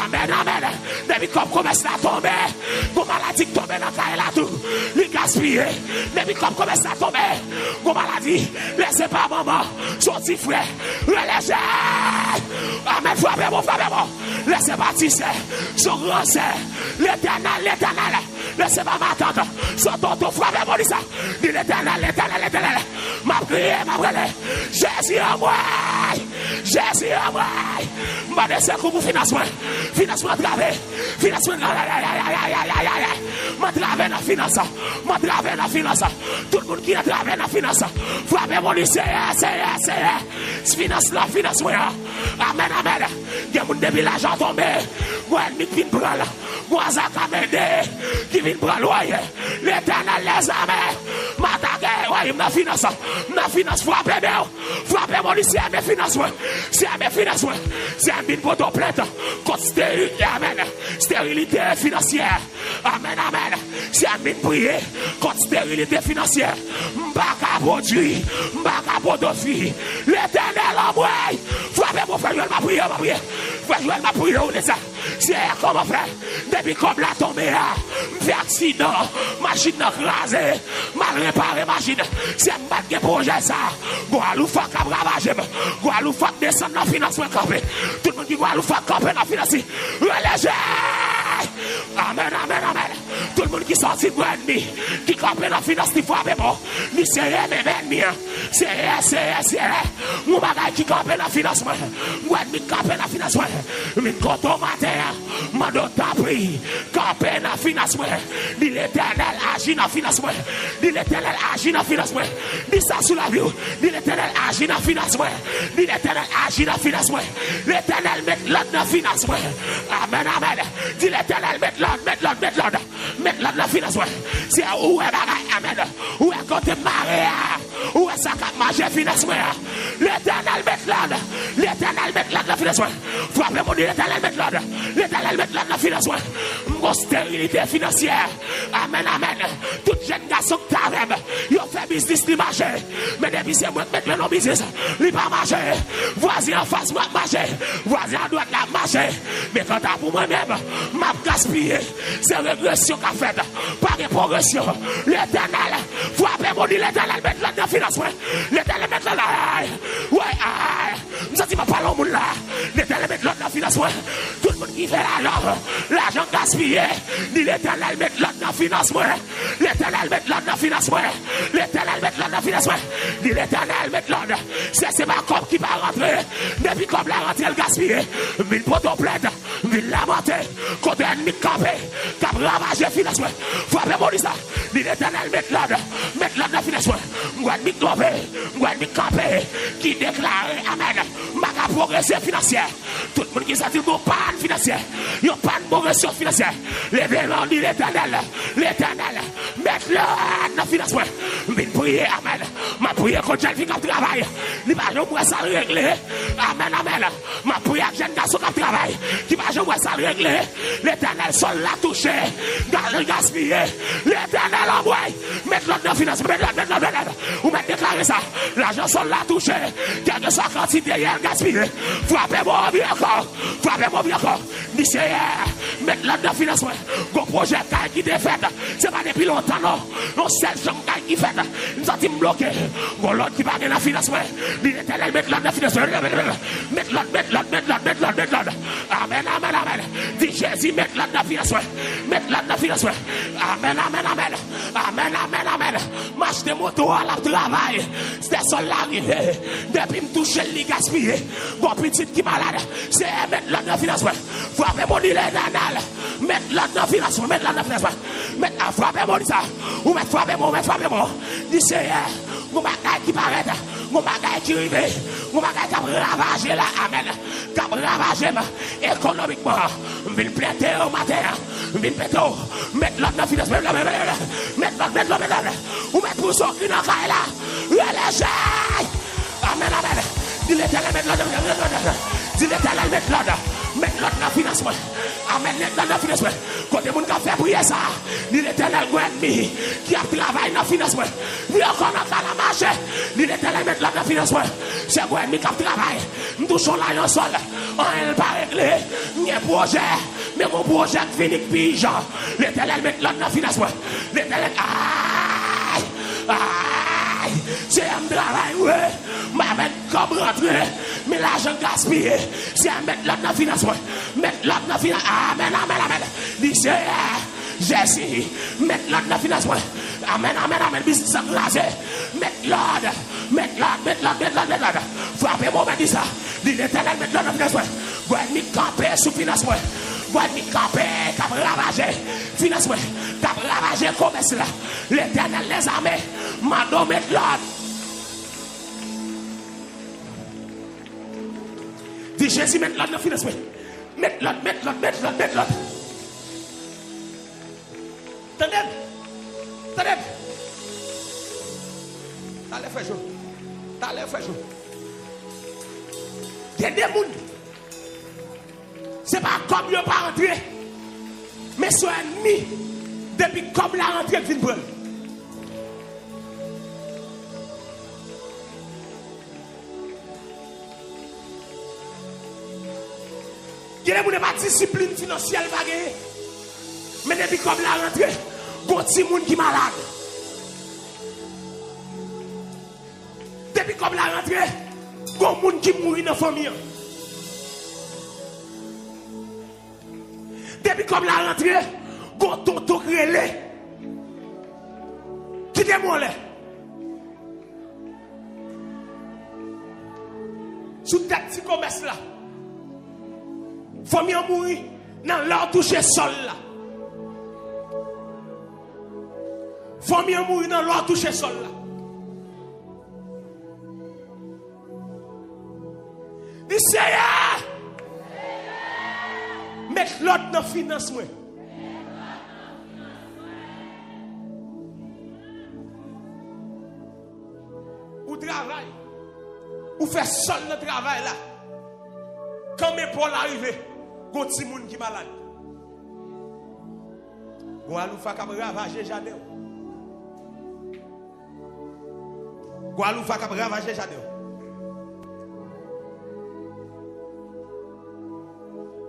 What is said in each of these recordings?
Amen, amen. Depuis comme commerce là tomber, comme maladie tomber dans la là tout, les gaspiller. Depuis comme commerce là tomber, comme maladie, laissez pas maman, son petit frère, relâchez. Amen, frappez-moi. Laissez pas tisser, son grand sœur, l'éternel. Laissez pas m'attendre, son tonton, frappez-moi, dit ça. Dit l'éternel. Ma prière, ma prière. Jésus à moi. Ma descendre pour financement travé. Ma travé dans finance. Tout le monde qui a travé dans finance. Frappez-moi, dit c'est. Finance. Amen. Il y a mon début l'argent tombé. Moi, ennemi qui vient prendre. Moi, ça qui vient prendre loyer. L'éternel les amers. M'attaquer, ouais, ma finance, frappez-moi, c'est mes finances, c'est un bin pour ton plainte, contre stérilité, amen, stérilité financière, amen, c'est un bin prier, contre stérilité financière, m'baka produit, l'éternel en moi, frappez-moi, frère, ma prière, on est ça, c'est comment frère, depuis comme la tombée, m'fait accident, machine crasée, mal réparée machine, c'est un bat de projet ça, Guadeloupe a ravagé, Guadeloupe descend dans le financement campé, tout le monde qui Guadeloupe a campé dans le financement, relâchez, amen, tout le monde qui sortit pour ennemi, qui campé dans le financement, il faut avec moi, ni c'est mes ennemis, c'est mon bagage qui campé dans le financement, moi ennemi campé dans le financement, mais quand on matin, m'a donné ta pris, campé dans le financement, dit l'éternel agit dans le financement, dit l'éternel agit dans le financement, dit ça sous la vie, dit l'éternel agit dans le financement, dit l'éternel agit dans le financement, l'éternel met l'ordre dans le financement, amen, dit l'éternel met l'ordre dans le financement, c'est où est bagaille, amen, où est côté marée, où est ça qui marche financement, l'éternel met l'ordre dans le financement, frappez-moi, dit l'éternel met l'ordre dans le financement, mon stérilité financière, amen, tout jeune garçon qui t'arrête, il fait business, il marche, mais depuis c'est moi qui mets le business, il pas marché, voisin en face, moi marché, voisin à droite, là marché, mais quand t'as pour moi-même, m'a gaspillé, c'est régression qu'a fait, pas de progression, l'éternel, frappez-moi, dit l'éternel met l'ordre dans le financement, l'éternel met l'ordre, ouais, nous avons pas parlé au monde là, l'éternel met l'ordre dans le financement, tout le monde qui fait l'argent gaspillé, dit l'éternel met l'ordre dans le financement, l'éternel met l'ordre dans le financement, dit l'éternel met l'ordre, c'est ma cop qui va rentrer, depuis comme la rentrée le gaspillé, mille poteaux plaide, mille lamenter, côté ennemi campé, cap ravagé financement, frappez-moi dit ça, dit l'éternel met l'ordre dans le financement, moi ennemi campé, qui déclare, amen, ma progression financière, tout le monde qui s'attire mon panne financière, yon panne progression financière, l'événement dit l'éternel, mettre l'ordre dans le financement, mais prier, amen, ma prière quand j'ai vu qu'elle travaille, il va jamais ça régler, amen, ma prière que j'ai un garçon qui travaille, qui va jamais ça régler, l'éternel sol l'a touché, gaspillé, l'éternel envoie, mettre l'ordre dans le financement, ou mettre déclarer ça, l'argent sol l'a touché, quelle que soit la quantité hier gaspillé, frappez-moi bien encore, lycéen, mettre l'ordre dans le financement, gros projet qui est fait, c'est pas depuis longtemps non, seul gens qui fait, nous avons bloqué, gros l'autre qui va gagner dans le financement, l'éternel mettre l'ordre dans le financement, mettre l'ordre, amen, dit Jésus mettre l'ordre dans le financement, amen, marche de moto à la travail, c'est ça l'arrivée, depuis me toucher les gaspillé, bon petit qui malade, c'est mettre l'ordre dans le financement, frappez-moi dit l'éternel, mettre l'ordre dans le financement, frappez-moi dit ça, ou mettre frappez-moi, dit Seigneur, mon bagaille qui paraît, mon bagaille qui rive, mon bagaille qui a ravagé là, amen, qui a ravagé économiquement, je vais planter au matin, je vais mettre l'ordre dans le financement, mettre l'ordre, ou mettre pour sortir dans la caille là, relâchez, amen, dis l'éternel, mettre l'ordre, dis l'éternel, mettre l'ordre dans le financement, amen, mettre l'ordre dans le financement, quand les gens qui ont fait prier ça, dis l'éternel, ennemi, qui a travaillé dans le financement, lui encore dans la marche, dis l'éternel, mettre l'ordre dans le financement, c'est ennemi qui a travaillé, nous touchons là en sol, on n'est pas réglé, nous des projets, mais mon projet qui finit pigeon. L'Éternel met l'autre dans le financement. L'Éternel, aïe, aïe, c'est un travail, ouais. Ma mettre comme rentrer, mais l'argent gaspillé. C'est un mettre l'autre dans le financement. Mettre l'autre dans le financement. Amen, amen, amen. Dis, Jésus, mettre l'autre dans le financement. Amen, amen, amen. Business enragé. Mettre l'autre, mettre l'autre, mettre l'autre, mettre l'autre, mettre l'autre. Frappez-moi, mais dis ça. Dis l'Éternel, mettre l'autre dans le financement. Voyez-moi camper sous financement. Voyez-moi camper, cap ravager financement. Cap ravager commerce là. L'Éternel les armées. Mando mettre l'autre. Dis Jésus, mettre l'autre dans le financement. Mettre l'autre, mettre l'autre, mettre l'autre, mettre l'autre. Tenez. Tenez. Allez, fais jour. Allez, fais jour. Il y a des gens. C'est pas comme il n'est pas rentré. Mais son ennemi, depuis comme la rentrée, il vient prendre. Il y a des gens qui n'ont pas de discipline financière. Mais depuis comme la rentrée, il y a des gens qui sont malades. Depuis comme la rentrée, il y a des gens qui mourent dans la famille. Depuis comme la rentrée, il y a des tonton relais qui démolent. Sous tête petit commerce là. Famille mourir dans leur toucher sol là. Famille mourir dans leur toucher sol là. Dis Seigneur, mettre l'autre dans le financement. Ou travail, ou faire seul le travail là. Quand mes Paul arrive, il y a des gens qui sont malades. Il y a des gens qui ont ravagé jardin. Il y a des gens qui ont ravagé jardin.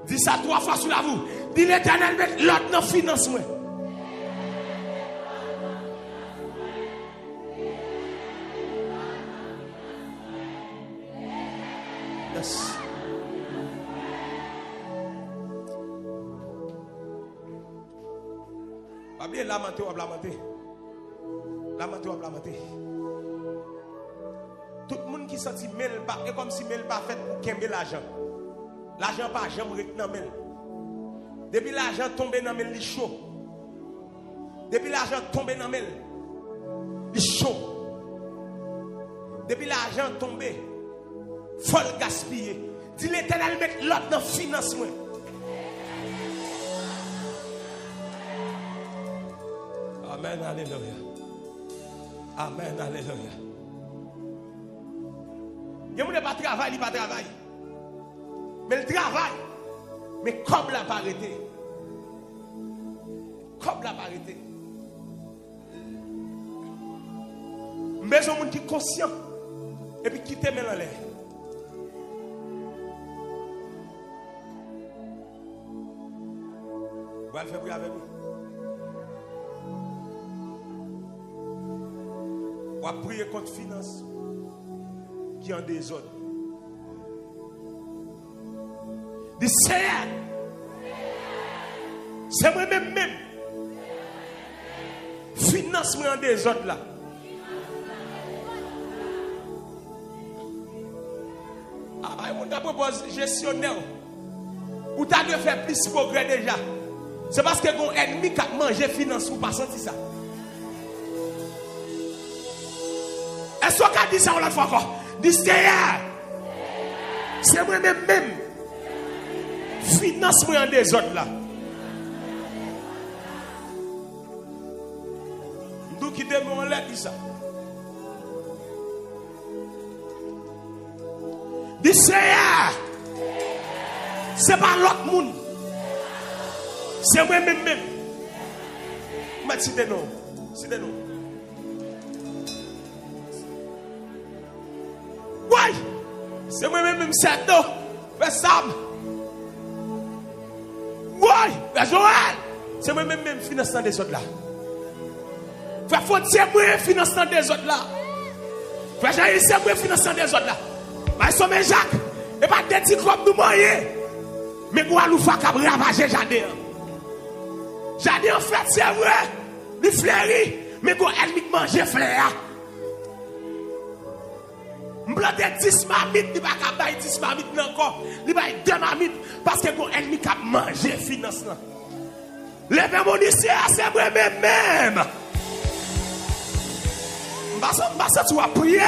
Dis ça 3 fois sur la vous. Dis l'Éternel met l'autre dans le financement. Yes. Pas bien lamenter ou lamenter. Lamenter ou lamenter. Tout le monde qui sentit mêle pas, et comme si mêle pas fait pour qu'aimer l'argent. L'argent pas jamais dans mêle. Depuis l'argent tombé dans mêle, il chaud. Depuis l'argent tombé dans mêle, il chaud. Depuis l'argent tombé, faut le gaspiller. Dis l'Éternel mettre l'autre dans le financement. Amen, alléluia. Amen, alléluia. Il n'y a pas de travail, il n'y a pas de travail. Mais le travail, mais comme la parité. Comme la parité. Mais un monde qui est conscient et puis qui te met dans l'air. Vous allez faire avec nous. Vous allez prier contre finance qui est en désordre. Dis Seigneur, c'est moi-même même. Finance-moi en désordre là. Ah, bah, on t'a proposé gestionnaire. Ou t'as dû faire plus de progrès déjà. C'est parce que ton ennemi qui a mangé finance ou pas senti ça. Est-ce qu'on a dit ça l'autre fois encore? Dis Seigneur, c'est moi-même même. Finance-moi en désordre là. Nous qui devons l'aide ça. Dis Seigneur, c'est pas l'autre monde. C'est moi-même même. Mais c'est de nous. C'est de nous. Oui. C'est moi-même même. C'est nous. Fais ça. Frère Joël, c'est moi-même financement des autres là. Frère Faute, c'est moi financement des autres là. Frère Jaïl, c'est moi financement des autres là. Mais somme Jacques, et pas des petits comme nous moyens. Mais moi, nous faisons qu'à ravager Jardin. Jardin, en fait, c'est vrai. Il fleurit. Mais quand elle m'a mangé fleur. Je plante 10 marmites. Il ne va pas faire 10 marmites encore. Il va faire 2 marmites. Parce que quand elle m'a mangé financement. Levez mon ici, c'est moi-même. Je tu vas prier.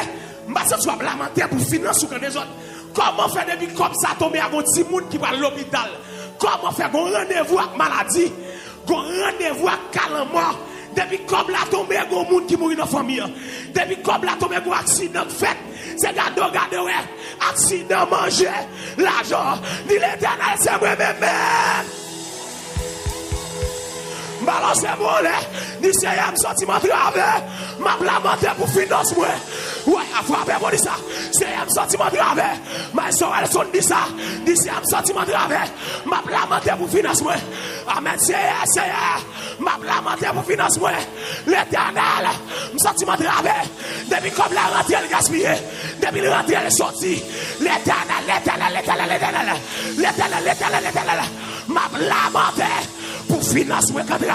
Je tu vas lamenter pour financer les autres. Comment faire des vies comme ça tomber à mon petit monde qui va à l'hôpital? Comment faire un rendez-vous avec maladie? Un rendez-vous avec calamar? Depuis comme la tomber à un monde qui mourit dans la famille? Depuis comme la tomber à un accident fait? C'est gado, ouais. Accident manger, l'argent, ni l'éternel, c'est moi-même. Balancez-moi, ni c'est un sentiment grave. Ma blamante pour finance, moi. Ouais, à frapper, moi, dit ça. C'est un sentiment grave. Ma soeur, elle sonne, dit ça. Ni c'est un sentiment grave. Ma blamante pour finance, moi. Amen, c'est ma blamante pour finance, moi. L'éternel, un sentiment grave. Depuis comme la rentrée, elle gaspille. Depuis la rentrée, elle est sortie. L'éternel. Ma blamante. Pour financer mes cadres,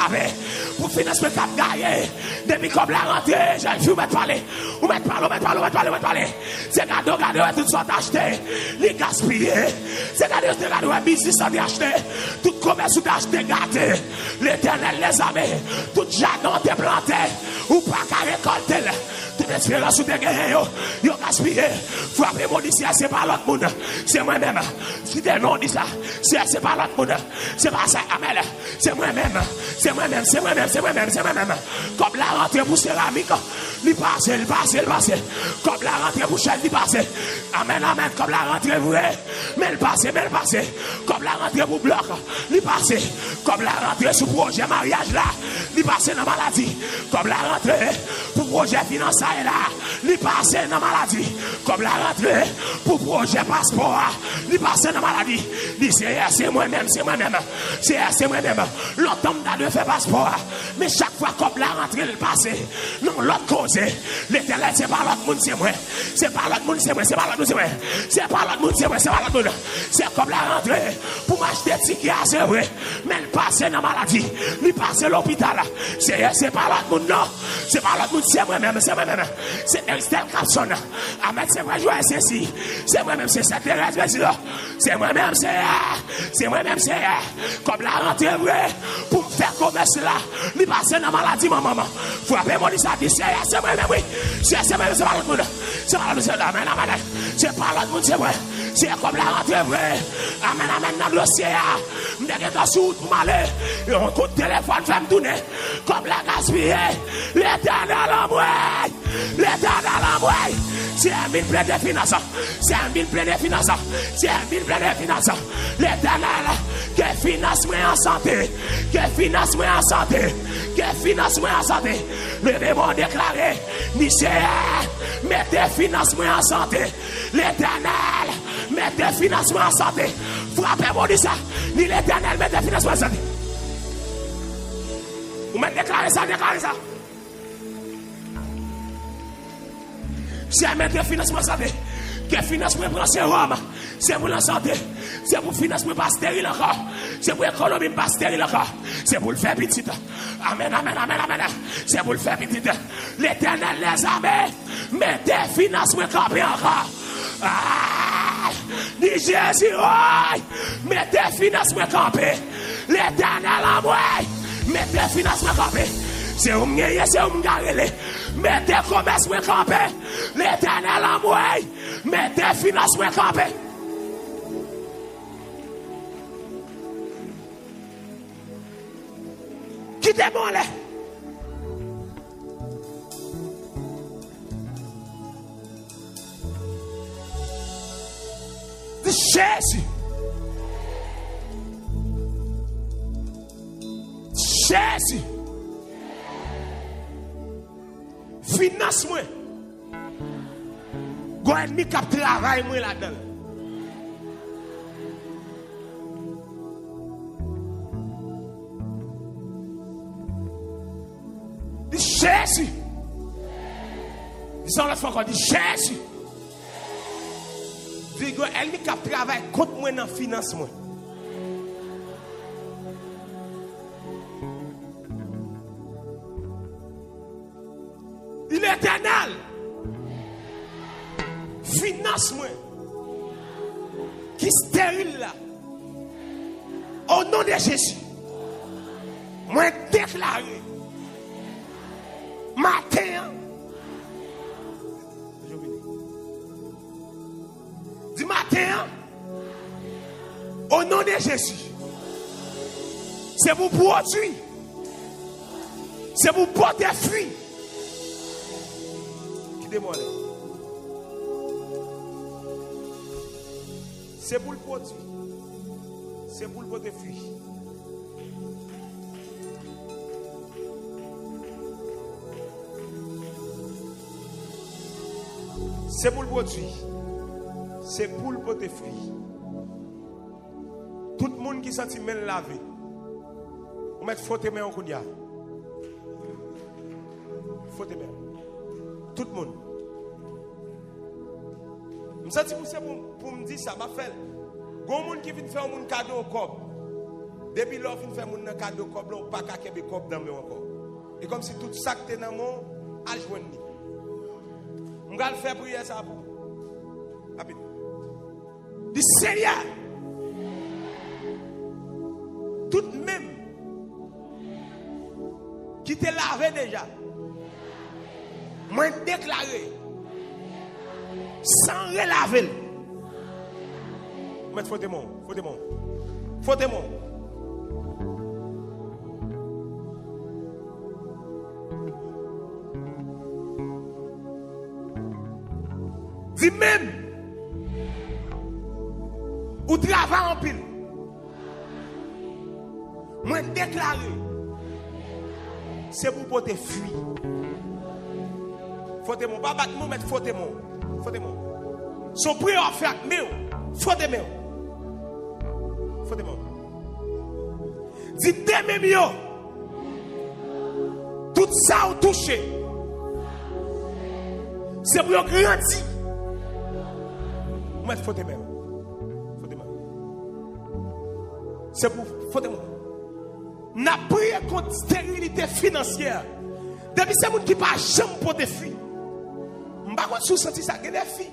pour financer mes cadres, depuis comme la rentrée, j'ai vu me parler, ou me parler. C'est cadeau, tout soit acheté, les gaspillés, c'est cadeau, business à acheter, tout commerce à acheter, gâté, l'éternel les amis, tout jardin est planté, ou pas qu'à récolter, toute espérance de gagner, yo gaspillé, frappez mon ici, c'est pas l'autre monde, c'est moi-même, si des noms disent ça, c'est pas l'autre monde, c'est pas ça, amen. C'est moi-même. Comme la rentrée pour céramique, il passe. Comme la rentrée pour chef, il passe. Amen. Comme la rentrée pour mais il passe. Comme la rentrée pour bloc, il passe. Comme la rentrée sur projet mariage là, il passe dans la maladie. Comme la rentrée pour projet financier là, il passe dans la maladie. Comme la rentrée pour projet passeport, il passe dans la maladie. C'est moi-même. C'est moi-même. L'autre homme de faire passeport. Mais chaque fois comme la rentrée le passé, non, l'autre cause, l'éternel, c'est pas l'autre monde, c'est moi. C'est pas l'autre monde, c'est moi. C'est pas l'autre monde, c'est moi. C'est pas l'autre monde, c'est moi. C'est pas l'autre monde. C'est comme la rentrée pour m'acheter des tickets, c'est vrai. Mais le passé dans la maladie, il passe à l'hôpital. C'est pas l'autre monde, non. C'est pas l'autre monde, c'est moi-même. C'est Estelle Capson. Ahmed, c'est moi, c'est si. C'est moi-même, c'est cette Thérèse, c'est moi-même, c'est moi-même, c'est comme la rentrée, vrai. Pour me faire commerce là, il passe dans la maladie, ma maman. Frappez moi, c'est moi-même, oui. C'est moi-même, c'est pas l'autre monde. C'est pas l'autre monde, amen. C'est pas l'autre monde, c'est vrai. C'est comme la rentrée, vrai. Amen, dans le dossier. Je me dis dans sous pour m'aller. Et on coup de téléphone, fait me tourner. Comme la gaspiller. L'éternel en moi. C'est un mille plein de finances. L'éternel, que finance moi en santé. Le démon déclaré, Michel, mettez finance moi en santé. L'éternel, mettez finance moi en santé. Frappez-moi de ça. Ni l'éternel, mettez finance moi en santé. Vous mettez déclaré ça. C'est mettre financement santé. Que financement prend sérum. C'est pour la santé. C'est pour financement pas stérile encore. C'est pour économie pas stérile encore. C'est pour le faire petit. Amen. C'est pour le faire petit. L'éternel les amis. Mettez financement campé encore. Dis Jésus, mettez financement campé. L'éternel en moi. Mettez financement campé. C'est où m'gagner, c'est où m'garrer. Mettez commerce moi campé. L'éternel en moi. Mettez finance moi campé. Qui démon là? Jésus. Finance-moi. Go ennemi qui travaille moi là-dedans. Jésus. Disons la fois qu'on dit Jésus. Digo, elle mi cap travail contre moi dans financement. Il est éternel. Finance-moi. Qui stérile là. Au nom de Jésus. Moi déclaré. Matin. Du matin. Au nom de Jésus. C'est pour produire. C'est pour porter fruit. Quittez-moi là. C'est pour le produit. C'est pour le porter fruit. C'est pour le produit. C'est pour le porter fruit. Tout le monde qui sent mal lavé. On met frotter main en kounia. Frotter main. Tout le monde. Je sens pour me dire ça, m'a fait. Il y a des gens qui viennent faire un cadeau au corps. Depuis là, ils viennent faire un cadeau au corps, ils n'ont pas qu'à faire un corps dans le encore. Et comme si tout ça qui est dans le monde, à joindre. Je vais faire prier ça pour vous. Rapide. Dis Seigneur, tout même qui te lavé déjà, moi déclaré, sans relaver. Mais faut démon. Dis même, ou travail en pile. Moi déclaré, c'est pour porter fruit. Faut démon, pas battre moi, mais faut démon. Son prière fait avec moi, faut démon. Dis demain mieux. Tout ça ou touché. C'est pour grandir. Mais faut démon. C'est pour faut démon. N'a prié contre stérilité financière. Depuis c'est monde qui pas jamais pour des filles. M'pa contre sous senti ça que des filles.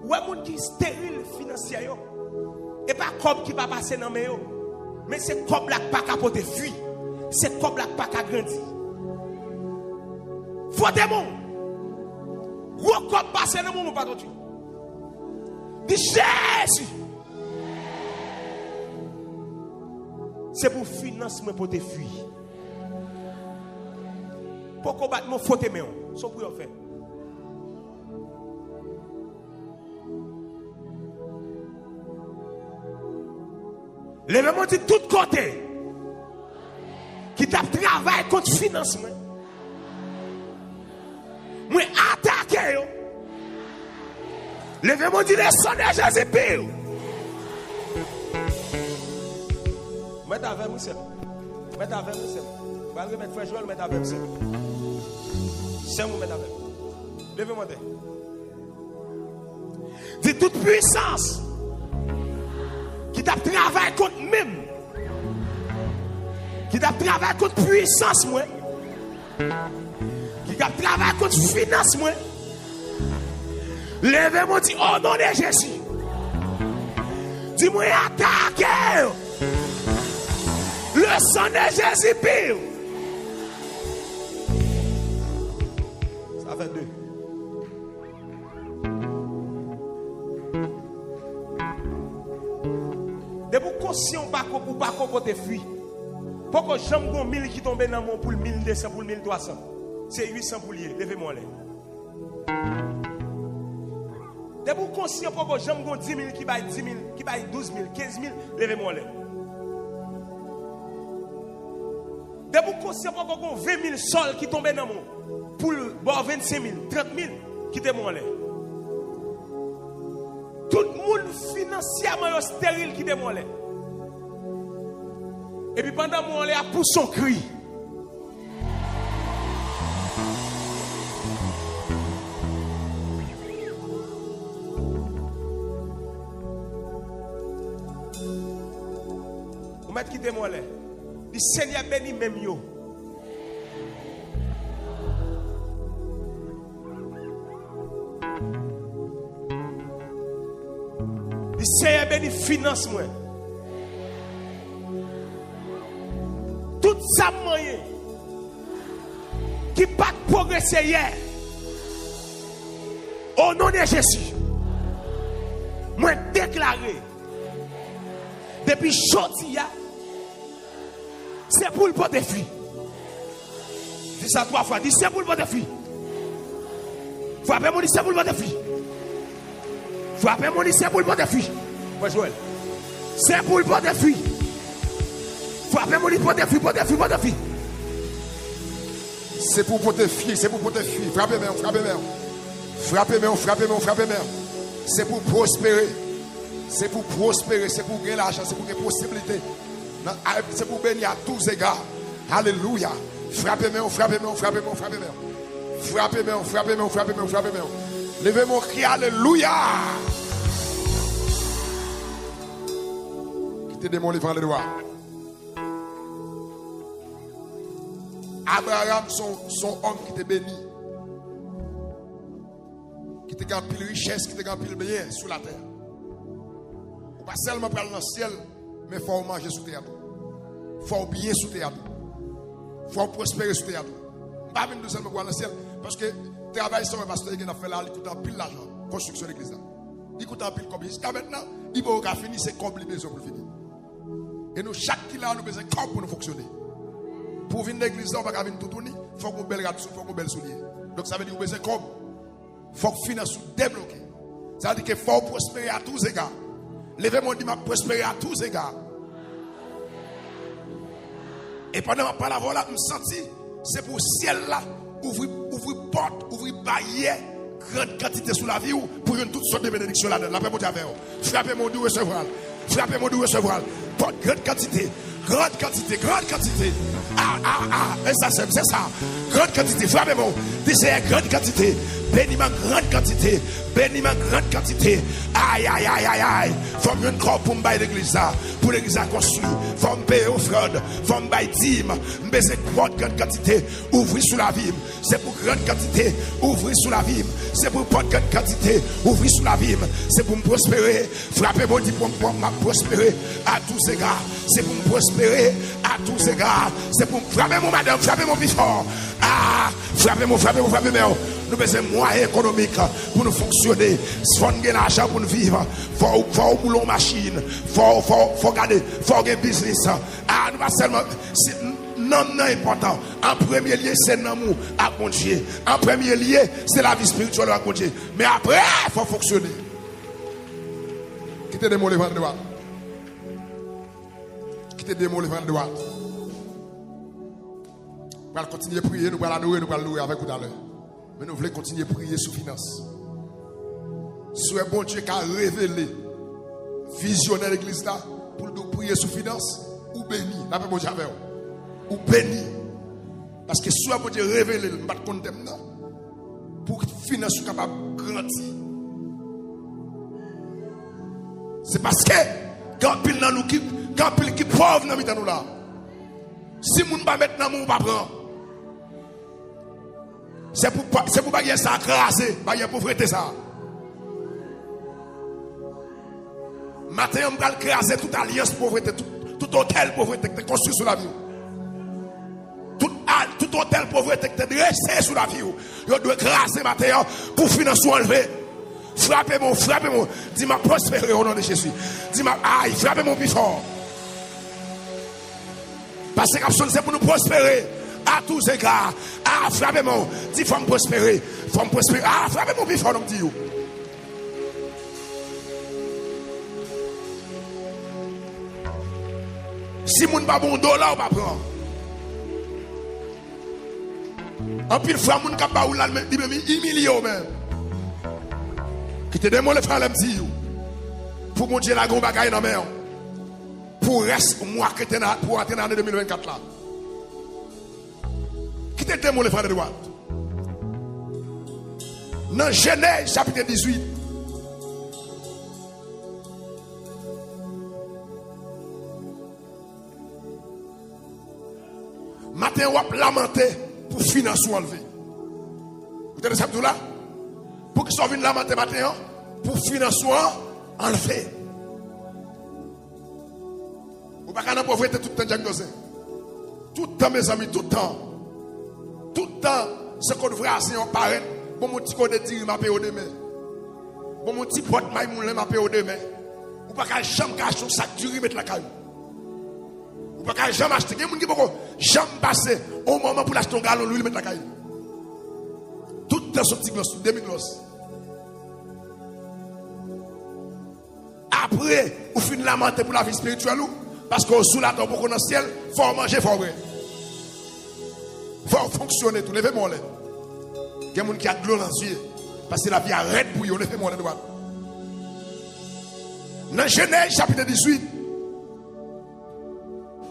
Ouais monde qui stérile financièrement. Et pas comme qui va passer dans mes mais c'est comme là pas capoter fuir. C'est comme là pas grandir. Faut démon. Gros comme passer dans mon pas tout. Dis Jésus. C'est pour financement pour te fuir. Pour combattre mon faut t'aimer. C'est pour faire. Lève-moi de tout côté qui t'a travaillé contre financement. Moi attaquer. Lève-moi de le son de Jésus. Mettez avec moi, mettez avec moi. Vous allez mettre frère Joël, mettez avec moi. C'est moi, mettez avec moi. Levez-moi. De toute puissance qui t'a travaillé contre même, qui t'a travaillé contre puissance, moi, qui t'a travaillé contre finance, moi. Levez-moi, dit au nom de Jésus. Dis-moi, attaquez. Le sang de Jésus pire. Ça fait 2. De vous conscient ou pas qu'on te fuit. Pourquoi j'aime 1000 qui tombent dans mon pour 1200 pour 1300. C'est 800 pour lier. Levez-moi là. De vous conscient pourquoi j'aime 10 000 qui baille 10 000, qui baille 12 000, 15 000. Levez-moi là. De vous conscient pourquoi 20 000 sols qui tombent dans mon pour 25 000, 30 000 qui te là. Tout le monde financièrement stérile qui démole. Et puis pendant mon là pour son cri. mettre quitter moi là. Le Seigneur béni même yo. Le Seigneur béni finance moi. Tout ça moyen qui pas progresser hier. Au nom de Jésus. Moi déclaré depuis aujourd'hui, c'est pour le porter fille. Dis ça 3 fois. Dis c'est pour le porter fille. Frappez-moi, dis c'est pour le porter fille. Frappez-moi, dis c'est pour le porter fille. Ouais, Joël. C'est pour le porter fille. Frappez-moi, dis porter fille, porter fille, porter fille. C'est pour porter fille, c'est pour porter fille. Frappez-moi, frappez-moi. Frappez-moi, frappez-moi, frappez-moi. C'est pour prospérer. C'est pour prospérer, c'est pour gagner l'argent, c'est pour gagner possibilité. C'est pour bénir à tous égards. Alléluia. Frappez-moi, frappez-moi, frappez-moi, frappez-moi. Frappez-moi, frappez-moi, frappez-moi, frappez-moi. Levez mon cri, alléluia. Quittez des mots, les les doigts. Abraham, son homme qui était béni. Qui te gagne pile richesse, qui te gagne pile bien sur la terre. Pas seulement pour aller dans le ciel, mais il faut manger sous terre. Il faut bien sous terre. Il faut prospérer sous terre. Je ne vais pas venir seulement pour aller dans le ciel, parce que le travail sur le pasteur qui a fait là, il coûte un pile l'argent. Construction de l'église. Il coûte un pile comme jusqu'à maintenant, il va finir, c'est comme les besoins pour finir. Et nous, chaque qui là, nous besoin comme pour nous fonctionner. Pour venir dans l'église, on ne va pas venir tout tourner, il faut qu'on belle radisson, il faut qu'on belle soulier. Donc ça veut dire que nous besoin comme. Il faut que finance débloquer. Ça veut dire qu'il faut prospérer à tous égards. Levez-moi, dit m'a prospérer à tous égards. Et pendant que je parle là, je me sens, c'est pour le ciel là, ouvrir porte, ouvrir barrière, grande quantité sous la vie, pour une toute sorte de bénédiction là-dedans. La paix pour Dieu. Frappez-moi de recevoir. Frappez-moi de recevoir. Porte grande quantité. Grande quantité, grande quantité. Et ça, c'est ça. Grande quantité. Frappez-moi. Désir grande quantité. Bénis-moi grande quantité. Bénis-moi grande quantité. Aïe, aïe, aïe, aïe, aïe. Faut me un corps pour me bailler l'église là. Pour l'église à construire. Faut me payer offrande. Faut me bailler dîme. Me baiser grande quantité. Ouvrir sous la vie. C'est pour grande quantité. Ouvrir sous la vie. C'est pour grande quantité. Ouvrir sous la vie. C'est pour me prospérer. Frappez-moi, dit pour me prospérer à tous égards. C'est pour me prospérer à tous égards. C'est pour me frapper mon madame. Frappez mon plus fort. Ah, frappez-moi, frappez-moi, frappez-moi. Nous besoin de moyens économiques pour nous fonctionner. Si on gagne l'argent pour nous vivre, il faut rouler une machine. Il faut garder, il faut gagner business. Ah, nous pas seulement. Non, non important. En premier lieu, c'est l'amour à Dieu. En premier lieu, c'est la vie spirituelle à Dieu. Mais après, il faut fonctionner. Quittez des mots les vents de droite. Quittez des mots les vents de droite. Nous allons continuer à prier, nous allons adorer, nous allons louer avec vous tout à l'heure. Mais nous voulons continuer à prier sous finance. Soit bon Dieu qui a révélé, visionnaire l'église là, pour nous prier sous finance, ou béni, la paix bon Dieu avec vous. Ou béni. Parce que soit bon Dieu révélé, nous ne pas compter maintenant, pour que finance soit capable de grandir. C'est parce que, quand pile dans nous, quand pile qui pauvre dans nous là, si nous ne pas mettre dans nous, on va prendre. C'est pour bailler ça craser, bailler pauvreté ça. Matin, on va craser toute alliance pauvreté, tout hôtel pauvreté que tu as construit sur la vie. Tout hôtel pauvreté que tu as dressé sur la vie. On doit craser matin pour financer enlever. Frappez-moi, frappez-moi. Dis-moi prospérer au nom de Jésus. Dis-moi, aïe, frappez-moi plus fort. Parce que c'est pour nous prospérer. À tous égards. Ah, frappez-moi. Dis, faut me prospérer. Faut me prospérer. Ah, frappez-moi plus fort, dit. Si moun pas bon dollar, on va prendre. En pile fois, moun ka ba ou là, il me humilié même. Qui te demande le frère le dit. Pour mon Dieu, la grande bagaille dans mer. Pour rester moi pour entrer dans l'année 2024 là. Qui te demande le frère de droite. Dans Genèse chapitre 18. Matin, on va lamenter pour financer ou enlever. Vous entendez ça tout là? Pour qu'ils soient venus lamenter matin, pour financer ou enlever. Vous ne pouvez pas pauvreté tout le temps diagnosé. Tout le temps, mes amis, tout le temps. Tout le temps, ce qu'on devrait assez en paraître. Bon, mon petit code de dire, m'a payé au demain. Bon, mon petit pote, m'a payé au demain. Vous ne pouvez pas jamais cacher un sac du riz, mettre la caille. Vous ne pouvez pas jamais acheter. Il y a des gens qui ne jamais passer au moment pour acheter un galon, lui, mettre la caille. Tout le temps, ce petit gloss, demi-gloss. Après, vous finissez de lamenter pour la vie spirituelle. Parce que sous la terre, pour qu'on dans le ciel, il faut manger, il faut boire. Il faut fonctionner tout. Levez-moi là. Il y a des gens qui ont de l'eau dans les yeux. Parce que la vie arrête pour eux. Levez-moi là droite. Dans Genèse chapitre 18,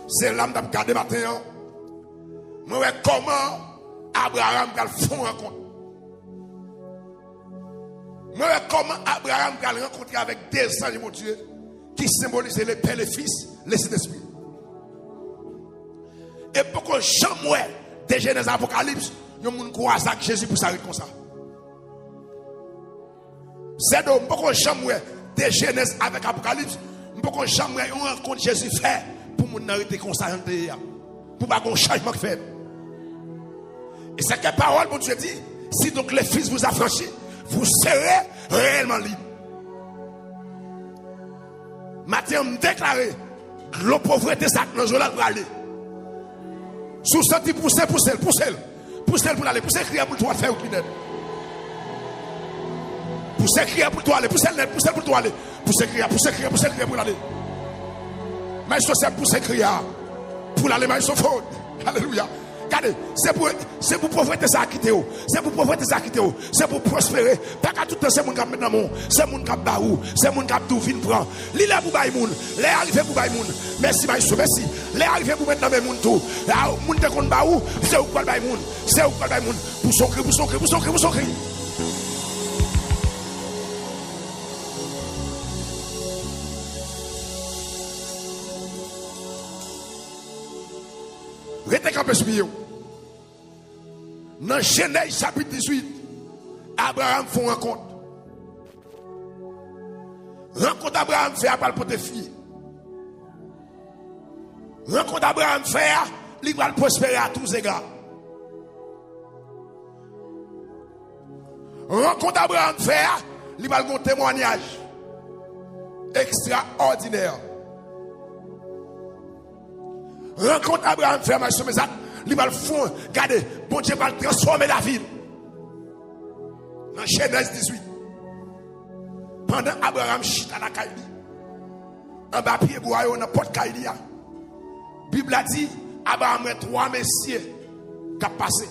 c'est l'âme d'Ab gardé matin. Moi, comment Abraham a fait une rencontre. Moi, comment Abraham a rencontré avec des anges, mon Dieu, qui symbolisent les pères, les fils, les Saint-Esprit. Et pourquoi jamais des Genèse Apocalypse, nous ne croyons pas que Jésus pour s'arrêter comme ça. C'est donc pourquoi jamais des Genèse avec Apocalypse, pourquoi jamais on rencontre Jésus fait pour nous arrêter comme ça, pour pas qu'on changement fait. Et c'est que la parole, mon Dieu dit, si donc les fils vous affranchissent, vous serez réellement libres. Matin, on me déclaré la pauvreté, ça dans le pour aller. Sous ce type, poussez pour aller, poussez crier pour toi faire au clinet. Poussez crier pour toi aller, poussez pour toi aller, poussez crier pour aller. Mais c'est poussez crier pour aller, mais c'est faute. Alléluia. Regardez, c'est pour pauvreté ça quitter. C'est pour pauvreté ça quitter. C'est pour prospérer. Pas qu'à tout le temps, c'est mon cap maintenant. C'est mon cap baou. C'est mon cap tout vin prend. Li là pour bailler moun. Les arriver pour bailler moun. Merci maïso, merci. Les arriver pour maintenant moun tout. Là moun te kon baou, c'est ou quoi bailler moun. C'est ou quoi bailler moun. Pour son cri, pour son cri, pour son cri, pour son cri. Restez campé sur vous. Dans Genèse chapitre 18, Abraham fait une rencontre. Rencontre Abraham fait à pour te fier. Rencontre Abraham fait, il va prospérer à tous égards. Rencontre Abraham fait, il va un témoignage extraordinaire. Rencontre Abraham fait, ma soeur, il va le fond, regardez, bon Dieu va transformer la ville. Dans Genèse 18. Pendant Abraham chute à la Kaili, en bas pied bois, dans porte Kaili, la Bible a dit, Abraham a 3 messieurs qui ont passé.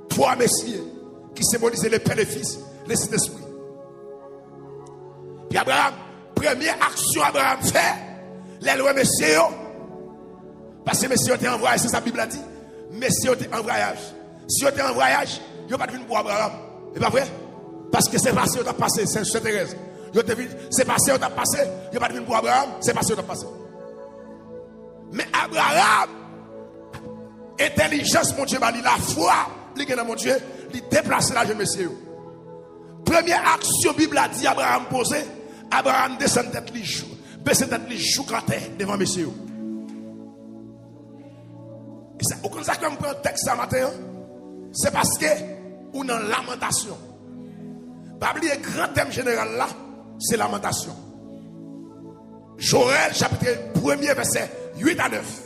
3 messieurs qui symbolisaient les pères et les fils, les Saint-Esprit. Puis Abraham, première action Abraham fait, les lois messieurs, parce que messieurs étaient en voyage, c'est ça la Bible a dit. Messieurs étaient en voyage. Si vous étiez en voyage, vous n'avez pas de pour Abraham. C'est pas vrai? Parce que c'est passé, vous avez passé, c'est Thérèse. C'est passé, vous avez passé, vous n'avez pas de pour Abraham, c'est passé, vous avez passé. Mais Abraham, intelligence, mon Dieu, la foi, il est dans mon Dieu, il déplace la jeune messieurs. Première action, Bible a dit, Abraham posé, Abraham descend tête, il joue, baisse tête, il joue à terre devant messieurs. Au contraire, quand on prend un texte ce matin, c'est parce que on a lamentation. Pas oublier le grand thème général là, c'est lamentation. Joël, chapitre 1er, verset 8 à 9.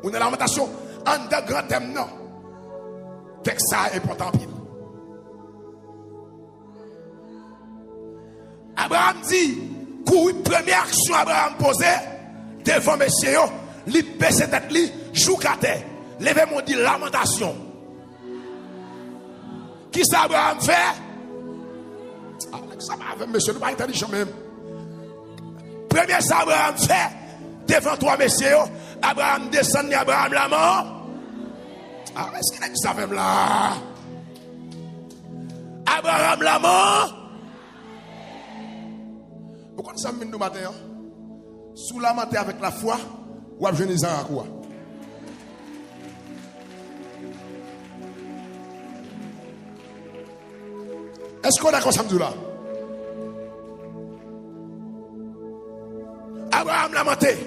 On a lamentation en deux grands thèmes, non. Texte ça est important pile. Abraham dit, première action Abraham posée devant messieurs, li baisse tête li, joue à terre. Levez mon dit lamentation. Qui ça Abraham fait? Ah, ça va avec monsieur, nous pas intelligent même. Premier ça Abraham fait devant 3 messieurs, Abraham descend, Abraham la mort. Ah, est-ce qu'il a dit ça même là? Abraham la mort. Vous connaissez ça nous matin? Sous la matin avec la foi, ou à jeûner à quoi? Est-ce qu'on est comme ça là? Abraham lamenté.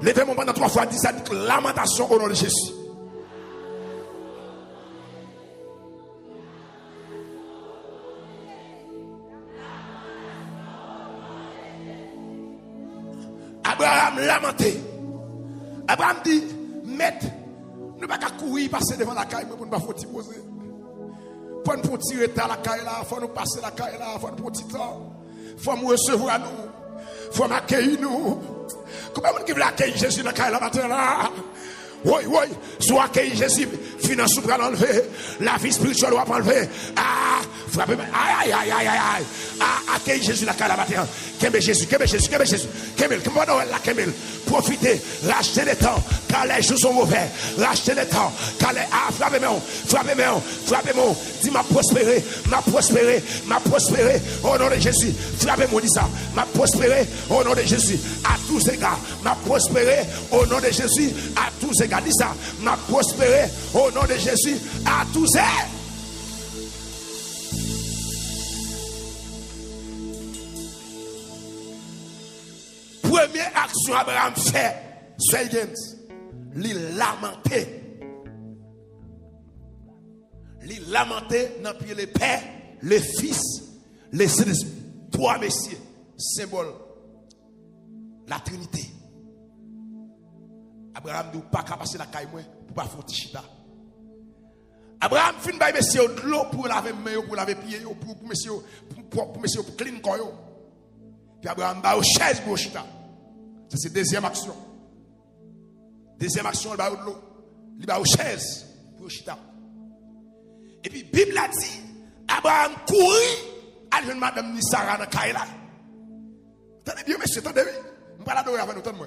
Levez-moi pendant 3 fois, 10 lamentation au nom de Jésus. Abraham lamenté. Abraham dit, maître, nous ne pouvons pas courir, passer devant la caille pour ne pas faire poser. Pour nous tirer la caille là, il faut nous passer la caille là, il faut nous petit temps. Il faut nous recevoir nous. Il faut m'accueillir nous. Comment on veut accueillir Jésus dans la caille là matin là? Oui, oui, soit accueillir Jésus, finance pour l'enlever, la vie spirituelle va enlever. Ah, frappez, aïe, aïe, aïe, aïe, aïe. Ah, accueillir Jésus la caille là matin. Qu'aime Jésus, qu'aime Jésus, qu'aime Jésus. Qu'aime, profitez, rachetez le temps, car les jours sont mauvais. Rachetez le temps, car les. Ah, frappez-moi, frappez-moi, frappez-moi. Dis m'a prospéré, au nom de Jésus. Frappez-moi, dis ça. M'a prospéré au nom de Jésus. À tous égards, m'a prospéré au nom de Jésus. À tous égards. Dis ça, m'a prospéré au nom de Jésus à tous égards. Première action Abraham fait, c'est il lamenté dans pied les pères, les fils, les Saint-Esprit. 3 messieurs, symbole la Trinité. Abraham ne pas passer la caille pour pas faire tichita. Abraham fin by messieurs de l'eau pour laver main, pour laver pied, pour messieurs pour clean corps. Puis Abraham ba au chaise pour chita. Ça c'est deuxième action. Deuxième action, il va de l'eau. Il va aux chaises pour chita. Et puis, la Bible a dit, Abraham courit à une madame ni Sarah dans Kaila. Attendez bien, monsieur, attendez bien. Je ne vais pas l'adorer avec nous, attendez-moi.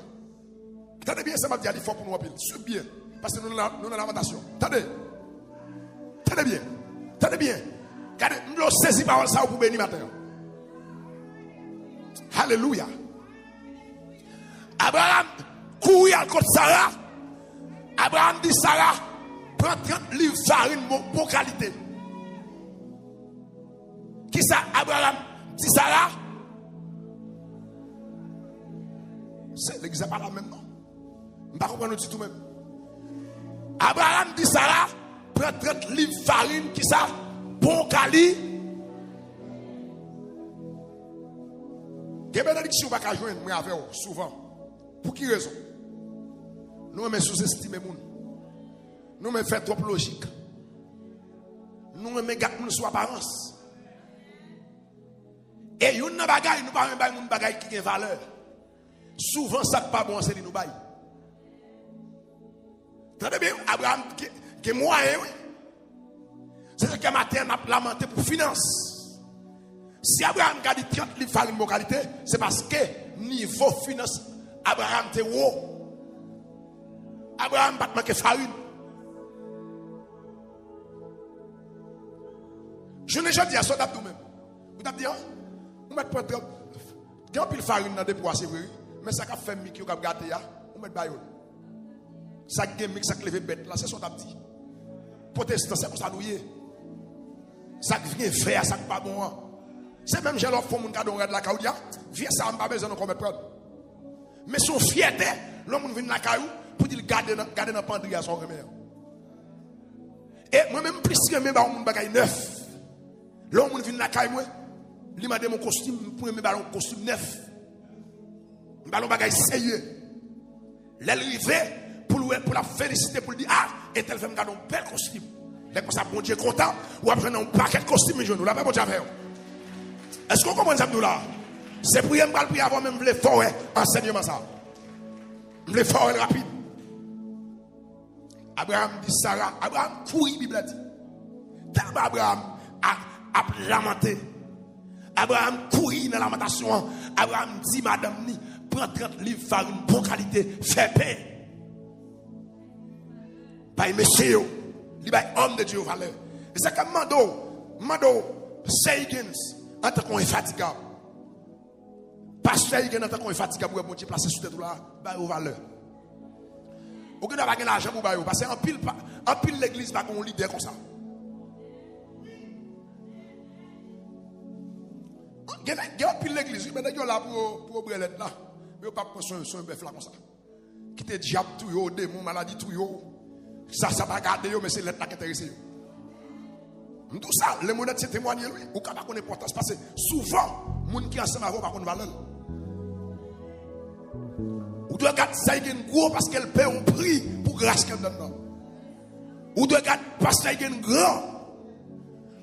Attendez bien, ça m'a dit, il faut pour nous appeler. Suivez bien. Parce que nous avons la lamentation. Attendez. Attendez bien. Attendez bien. Regardez, nous avons saisi par ça pour bénir matin. Alléluia. Abraham courit à côté de Sarah. Abraham dit Sarah, prends 30 livres de farine bon qualité. Qui ça, Abraham dit Sarah? C'est l'église n'est pas la même, non? Je ne comprends pas tout même. Abraham dit Sarah, prends 30 livres de farine, qui ça? Bon qualité. Quelle bénédiction va pas joindre moi avec vous souvent? Pour qui raison? Nous me sous-estimer moun. Nous me fait trop logique. Nous me gâte moun sous apparence. Et yon nan bagay nous pas un moun bagay qui a valeur. Souvent ça pas bon c'est nous bail. Très bien Abraham qui est moyen oui. C'est ce que matin a lamenté pour finance. Si Abraham a dit 30 livres farine de qualité, c'est parce que niveau finance Abraham était haut. Abraham n'a pas manqué farine. Je n'ai jamais dit à ça d'abdou même. Vous avez dit, vous mettez pas de pile farine dans des pois, c'est vrai. Mais ça a fait micro qui a gâté, vous mettez baillon. Ça a gagné, ça a levé bête, là, c'est ça d'abdi. Protestant, c'est comme ça, nous y est. Ça vient faire, ça pas bon. C'est même j'ai l'offre pour mon cadeau de la caoudia. Viens ça, on n'a pas besoin de commettre. Mais son fierté, l'homme vient dans la caillou pour dire garder dans pendri à son remède. Et moi-même, plus que mes ballons, mon bagage neuf. L'homme vient dans la caillou, il m'a donné mon costume, pour mes ballons, costume neuf. Mon ballon bagage sérieux. L'arrivée pour la féliciter, pour lui dire, ah, et tel fait me garder un bel costume. Dès que ça, bon Dieu content, ou après un paquet de costumes, je nous l'avais pas déjà fait. Est-ce qu'on comprend ça, nous là? C'est pour y aller avant même les forêts, enseignement ça. Les forêts rapides. Abraham dit Sarah, Abraham courit, Bible dit. Tellement Abraham a lamenté. Abraham courit dans la lamentation. Abraham dit, madame, prends 30 livres farine, bonne qualité, fais pain. Par monsieur, il va être homme de Dieu valeur. Et c'est comme Mando, Seigins, en tant qu'on est fatigable. Pasteur, il y a tant qu'on est fatigable pour bon Dieu placer sur tête là, bah au valeur. Ou que n'a pas l'argent pour bailler parce qu'en pile l'église va qu'on leader comme ça. il y a pile l'église, mais il y a là pour brelette là. Mais pas pour son bœuf là comme ça. Qui te diable tout yo, démon, maladie tout yo. Ça va garder yo, mais c'est l'être là qui intéresse yo. Tout ça, les monnaie c'est témoigner lui. Ou pas qu'on importance parce que souvent, moun qui ensemble avec pas qu'on valeur. Ou doit garder ça il gros parce qu'elle paie un prix pour grâce qu'elle donne. Ou doit garder parce qu'elle est grand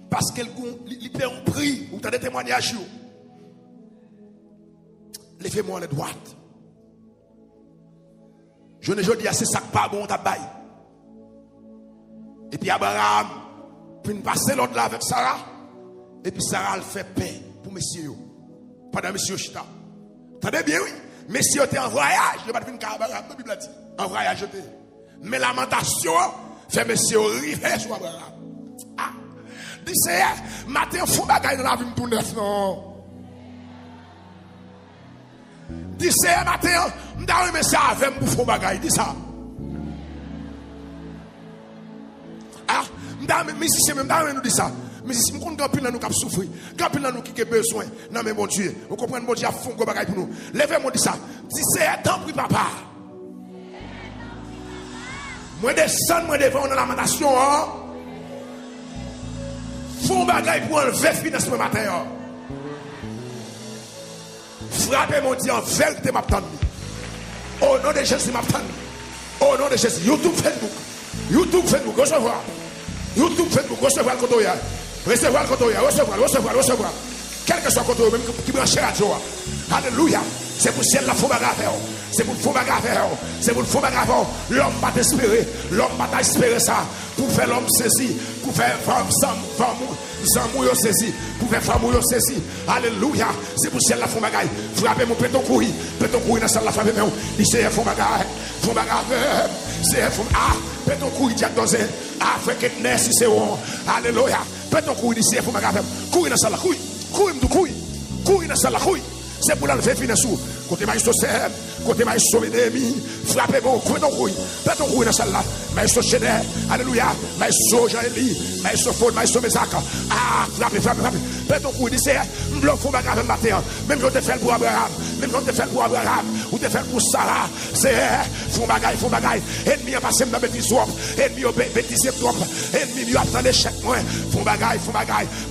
parce qu'elle paie un prix. Ou t'as des témoignages. Levez-moi les droites. Je ne dis à c'est ça pas bon tabac. Et puis Abraham puis passer l'autre là avec Sarah. Et puis Sarah elle fait paix pour messieurs. Pendant monsieur Chita. Attendez bien oui. Messieurs étaient en voyage. Je ne vais pas dire Abraham. La Bible dit. En voyage était. Mais lamentation fait messieurs river sur Abraham. Ah. Dis c'est matin fou bagaille dans la vie tout neuf non. Dis c'est matin m'd'a mais ça avec pour fou bagaille dis ça. Ah, mais si c'est même nous dit ça. Mais si nous comprenons nous qui souffrir, quand nous qui avons besoin, non mais mon Dieu, vous comprenez mon Dieu a fond bagaille pour nous. Levez-moi dit ça. Dis c'est temps pour papa. Moi descendre moi devant dans la lamentation. Fond bagaille pour enlever finesse ce matin. Frappez mon Dieu en vérité m'attend. Au nom de Jésus m'attend. Au nom de Jésus. YouTube Facebook, recevoir. YouTube Facebook, recevoir le côté. Recevoir le côté. Recevoir. Quel que soit le côté, même qui branche la joie. Alléluia. C'est pour ciel la faux bagarre. C'est pour le faux bagarre. C'est pour le faux bagarre. L'homme va t'espérer. L'homme va t'espérer ça. Pour faire l'homme saisi. Pour faire femme mouille saisi. Pour faire femme mouille saisi. Alléluia. C'est pour ciel la faux bagarre. Frappez mon péton couille. Péton couille dans la salle la frappe. Il c'est faux bagarre. Faux bagarre. C'est faux. Ah. Péton couille diagnosé. Ah. Fait que si c'est bon. Alléluia. Péton couille c'est faux bagarre. Couille dans la salle. Couille dans la salle. C'est pour l'enlever finesse. Côté maïsto serre, côté maïsto ennemi, frappez bon, couille dans couille, faites ton couille dans celle-là, maïsto chédé, alléluia, maïsto Jean-Élie, maïsto Faud, maïsto Mézaka, ah, frappez, faites ton couille, dis c'est, m'bloque faut bagarre le matin, même si on te fait pour Abraham, ou te fait pour Sarah, c'est, font bagaille, ennemi a passé dans bêtise trop, ennemi a bêtise trop, ennemi a attendu l'échec, font bagaille,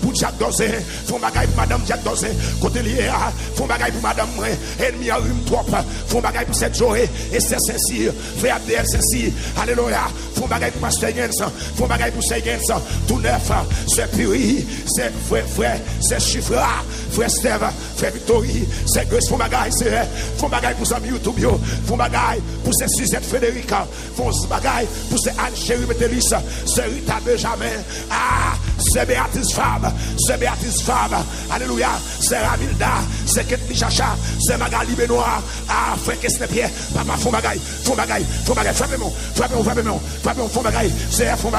pour Jack Dozé, font bagaille pour madame Jack Dozé, côté lié, font bagaille pour madame, ennemi a rhume trop, font bagaille pour cette journée, et c'est sincère, frère Abdel sincère, alléluia, font bagaille pour Pasteur Gens, font bagaille pour Seygens, tout neuf, c'est Puri, c'est frère, c'est Chiffre, frère Steve, frère Victory, c'est Grace, font bagaille pour Zami YouTube, font bagaille pour ces Suzette Frédérica, font bagaille pour ces Anne Chérie Métélis, c'est Rita Benjamin, ah, c'est Béatrice Fab, alléluia, c'est Ramilda, c'est Ketli Chacha, c'est Magali Benoît, ah, frère Kesnepier, papa, font bagaille, frappez-moi, font bagaille, c'est font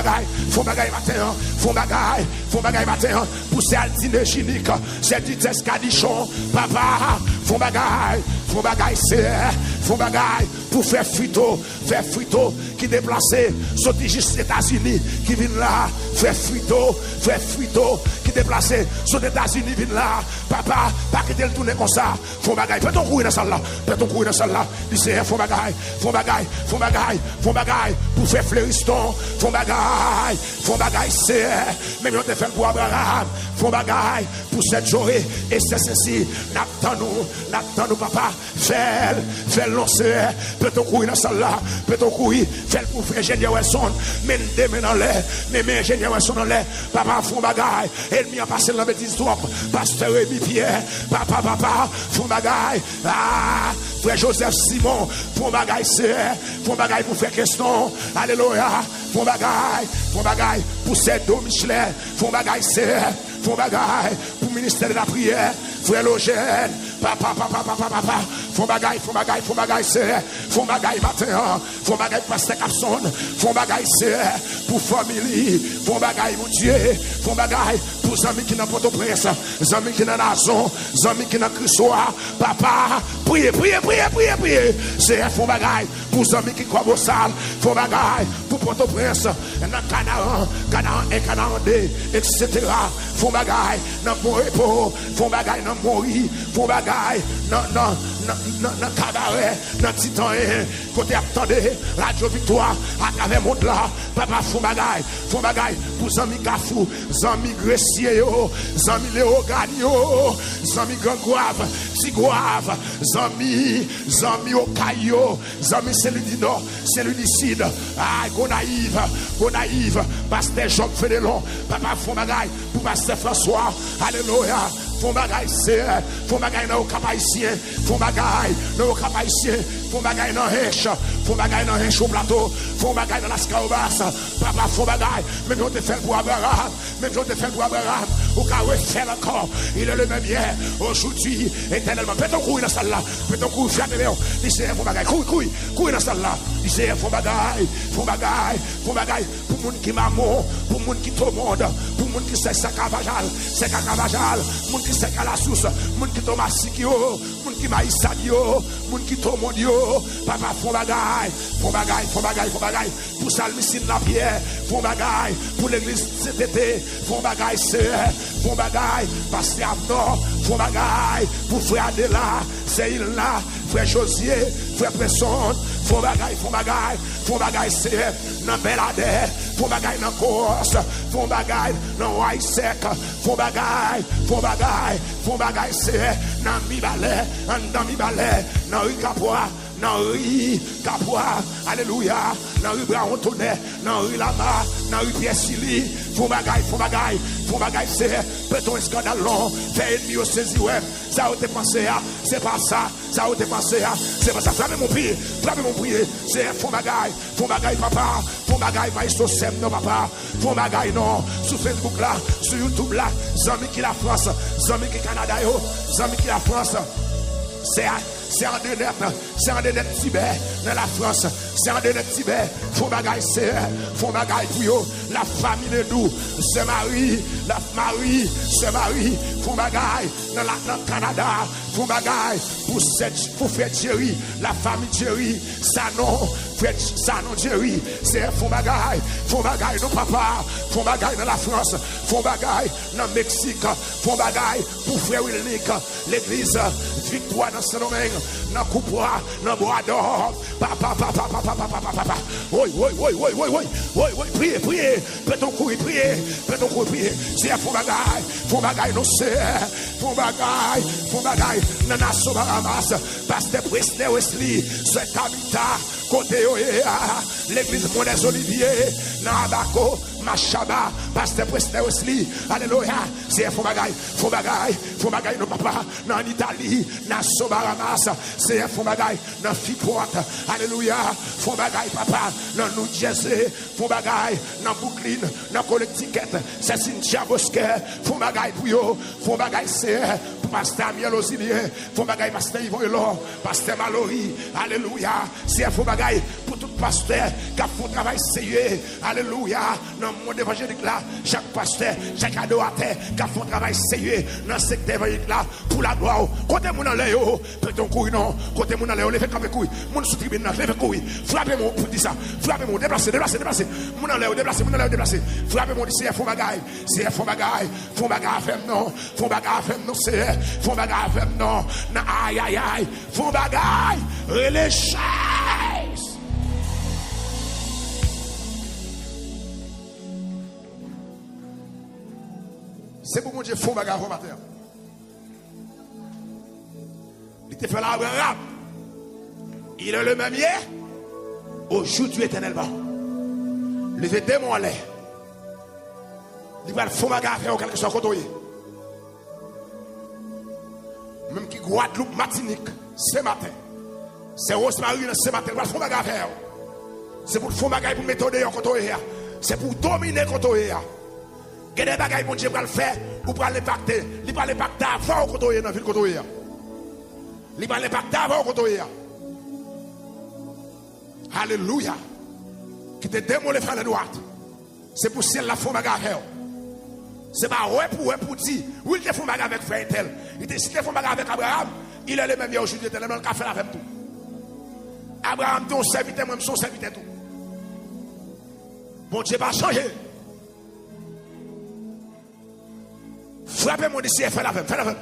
bagaille matin, pour ces Altine Chinique, c'est Dites Cadichon, papa, font bagaille, c'est, font bagaille, pour faire frito, qui déplacé, sorti juste aux États-Unis, qui vient là, faire frito, qui déplacé, sur les États-Unis, vient là, papa, pas quitter le tourner comme ça, font bagaille, fais ton couille dans celle-là, dis c'est, font bagaille, pour faire fleuriston, font bagaille, c'est, même on te fait pour Abraham, font bagaille, pour cette journée, et c'est ceci, n'attends-nous, papa, fais lancer, fais ton couille dans celle-là, fais pour faire ingénieur Wilson, mais dans l'air, mais ingénieur Wilson dans l'air, papa, font bagaille, ennemi a passé la bêtise trop, pasteur Rémi Pierre, papa, font bagaille, ah, frère Joseph Simon, font bagaille, pour faire question, alléluia, font bagaille, pour cette dom Michelin, font bagaille, pour ministère de la prière, frère Logène, papa, font bagaille, matin, font bagaille, pasteur Capson, font bagaille, pour famille, font bagaille, mon Dieu, font bagaille, pour pour les amis qui n'ont pas de prince, les amis qui n'ont pas de les amis qui n'ont pas papa, priez. C'est un faux bagaille pour les amis qui croient au sale, faux bagaille pour Port-au-Prince, dans Canaan et Canaan 2, etc. Faux bagaille dans mon repos, faux bagaille dans Mori, faux bagaille dans cabaret, dans Titan, côté attendez, Radio Victoire, à travers le monde là, papa faux bagaille pour les amis Kafou, les amis Gressier, les amis Léo Gagno, les amis Gangouave, Tigouave, les amis Okayo, les amis Céludino, Céludicide, Gonaïve, Pasteur Jacques Fédélon, papa font bagaille pour Pasteur François, alléluia, font bagaille c'est, font bagaille dans le cap haïtien, font bagaille dans le cap haïtien, font bagaille dans Hèche, font bagaille dans Hèche au plateau, font bagaille dans la Scaubas, papa font bagaille, même si on te fait pour Abraham, ou qu'à refaire encore, il est le même hier, aujourd'hui, éternellement. Faites ton couille dans celle là, faites ton couille, fiat de léon, lycéen, font bagaille, couille dans celle là, lycéen, font bagaille, pour moun qui maman, pour moun qui tout le monde, pour moun qui c'est Cacavajal, moun qui c'est Calasous, moun qui Thomas Sikio, moun qui Maïsadio, moun qui tout le monde yo, papa font bagaille, pour Salmicine la pierre, font bagaille, pour l'église CTT, font bagaille, font bagaille, pasteur Abnor, font bagaille, pour frère Adela, c'est il là, frère Josier, frère Presson, font bagaille, c'est dans Belader, font bagaille dans Corse, font bagaille dans Waïsek, font bagaille, c'est dans Mibalais, dans Rue Capois, dans Rue Capois, alléluia, dans Rue Braon-Tonnet, dans Rue Lama, dans Rue Pierre-Sili, font bagaille, c'est peut-on un scandale long, fait ennemi au saisi web, ça a été pensé à, c'est pas ça, c'est pas ça, frappez mon pied, c'est font bagaille papa, font bagaille maïsto sem non papa, font bagaille non, sur Facebook là, sur YouTube là, zami qui la France, zami qui Canada yo, zami qui la France, c'est en net Tibet dans la France, c'est en net Tibet, font bagaille pour yo, la famille de nous, c'est Marie, font bagaille dans le Canada, font bagaille pour faire Jerry, la famille Jerry, Sanon Jerry, c'est font bagaille non papa, font bagaille dans la France, font bagaille dans le Mexique, font bagaille pour frère Wilnick, l'église Victoire dans Saint-Domingue, dans Coupois, dans Bois d'Or, papa, oui, priez, peut-on courir, c'est font bagaille, non c'est, font bagaille, Nana Sobaramas, Pasteur Presley Wesley, c'est Tabitha, côté l'église Mondes Olivier, Nabako, Machaba, Pasteur Presley Wesley, alléluia, c'est font bagaille, non papa, dans Italie, dans Sobaramas, c'est font bagaille, dans Freeport, alléluia, font bagaille papa, dans New Jersey, font bagaille, dans Brooklyn, dans Connecticut, c'est Cynthia Bosquet, font bagaille pour yo, font bagaille c'est Pasteur Amiel Osilien, font bagaille Pasteur Yvon Elor, Pasteur Mallory, alléluia, c'est font bagaille pour tout pasteur qui a fait un travail sérieux, alléluia, dans le monde évangélique là, chaque pasteur, chaque adorateur qui a fait un travail sérieux dans le secteur évangélique là, pour la gloire, côté mon en l'air, peut-on courir non, côté mon en l'air, levez comme couille, mon sous tribune, levez couille, frappez-moi pour dire ça, frappez-moi, déplacez, mon en l'air, déplacez, frappez-moi, c'est font bagaille, font bagaille, non, c'est font bagaille, non, aïe, font bagaille, les chaises. C'est pour mon Dieu, font bagaille, matin. Il te fait l'Abraham. Il est le même hier, aujourd'hui éternellement. Les démons en l'air. Il va le faux bagaille faire quelque chose côté. Même qui Guadeloupe, Martinique, ce matin. C'est Rosemary ce matin. Il va le faux bagaille faire. C'est pour le faux bagaille pour mettre en côté. C'est pour dominer côté. Il y a des bagailles que Dieu va le faire ou pour l'impacter. Il va l'impacter avant côté dans la ville côté. Il va l'impacter avant côté. Alléluia. Qui te démole les frères de droite. C'est pour ciel la faux bagaille. C'est pas ouais pour dire. Oui, il te fait bagarre avec frère tel. Il te fait bagarre avec Abraham. Il est le même aujourd'hui, il est le même café avec tout. Abraham, ton serviteur, moi, son serviteur tout. Bon Dieu va changer. Frappez mon ici et fais la femme.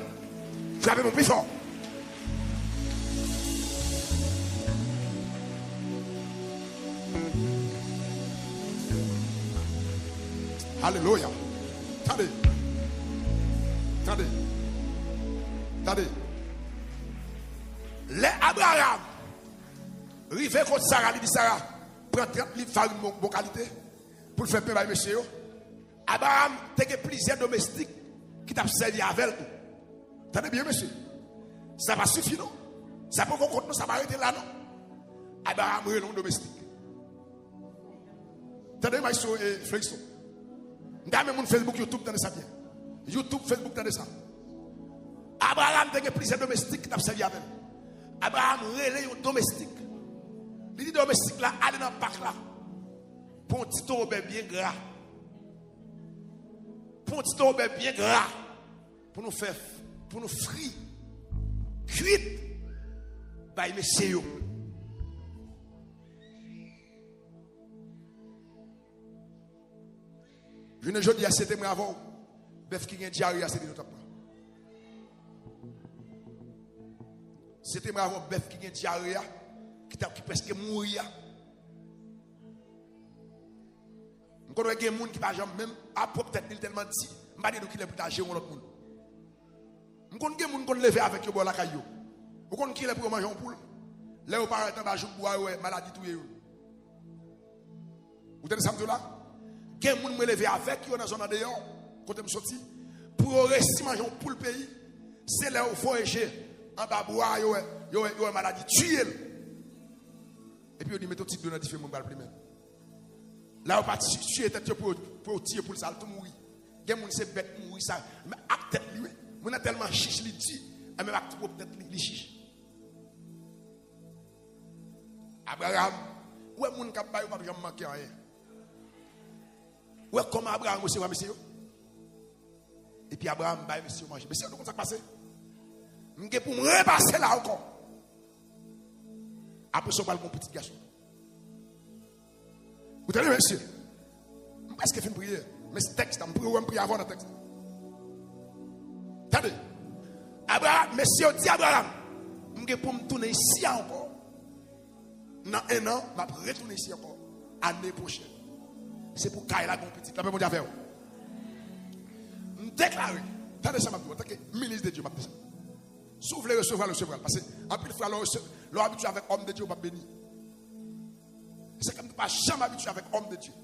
Frappez mon plus fort. Alléluia. Attendez. Les Abraham, rivé contre Sarah, il dit Sarah, prends 30 litres de farine de bonne qualité pour le faire payer monsieur. Abraham, tu as plusieurs domestiques qui t'ont servi avec elle. Attendez bien, monsieur. Ça va suffire, non? Ça peut qu'on compte, ça va arrêter là, non? Abraham, il est non domestique. Attendez, monsieur, Flexon. Ndame mon Facebook, YouTube, dans ça bien. YouTube, Facebook, dans ça. Abraham, tu as plusieurs domestiques qui t'ont servi avec elle. Abraham relève un domestique. Il dit domestique là, allez dans le parc là. Pour un petit tourbe bien gras. Pour un petit tourbe bien gras. Pour nous faire, pour nous frire. Cuite. Bah, il messieurs. Je ne dis à cet homme avant. Bœuf qui vient diarrhée à cette minute. C'était un bœuf qui a diarrhée, qui presque mourir. Je connais des gens qui ne même à peut-être tellement dit, je ne sais pas qui est pour t'agir ou l'autre monde. Je connais des gens qui ont levé avec eux pour la caillou. Je connais qui est pour manger un poule. Là, vous parlez de maladie tout. Vous tenez ça là? Des gens qui ont levé avec eux dans la zone dehors, quand ils sont sortis, pour rester manger un poule pays, c'est là où il faut éger. En bas, il y a une maladie, tuer. Et puis, on dit, mais tout type de différent, on va le plus même. Là, on va tuer tête pour tirer pour le sale, tout mourir. Il y a des gens qui bête mourir, ça. Mais acte tête, lui, on a tellement chiche, il dit, et même acte pour tête, il chiche. Abraham, où est-ce que mon cap, il va manquer rien? Où est-ce que Abraham, monsieur? Et puis, Abraham, monsieur, manger. Mais c'est comment ça passe? Je pour me repasser là encore. Après ça, on parle de mon petit garçon. Vous tenez, monsieur? Je ne sais pas ce qu'il fait une prière. Mais ce texte, je vais prier avant le texte. Attendez. Abraham, monsieur, dit Abraham, je pour me tourner ici encore. Dans un an, je vais retourner ici encore. Année prochaine. C'est pour Kaila, mon petit. La même chose à faire. Je déclare. Attendez ça, en tant que ministre de Dieu, je si vous voulez recevoir, parce que en plus, l'homme habitué avec homme de Dieu, va bénir. C'est comme tu pas jamais habitué avec homme de Dieu.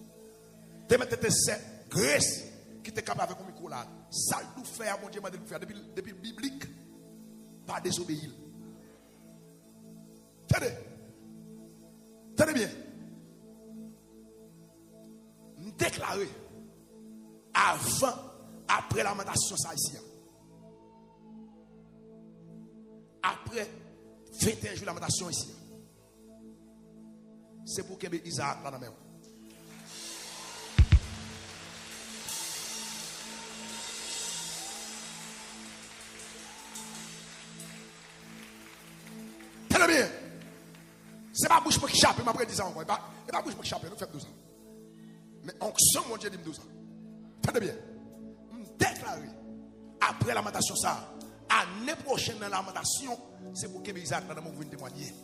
Tu mets cette grâce qui est capable avec un micro là. Ça nous fait à mon Dieu, de faire depuis biblique, pas désobéir. Tenez bien. Nous déclarer avant, après la lamentation, ça ici. Après 21 jours de lamentation ici. C'est pour que Isaac là dans la main. Tenez bien. C'est pas bouche pour qui chape, mais après 10 ans encore. C'est pas bouche pour qui chape, nous faisons 12 ans. Mais on sent mon Dieu dit 12 ans. Tenez bien. Déclarer après la lamentation ça. Année prochaine dans la lamentation, c'est pour que Isaac dans le monde vienne témoigner.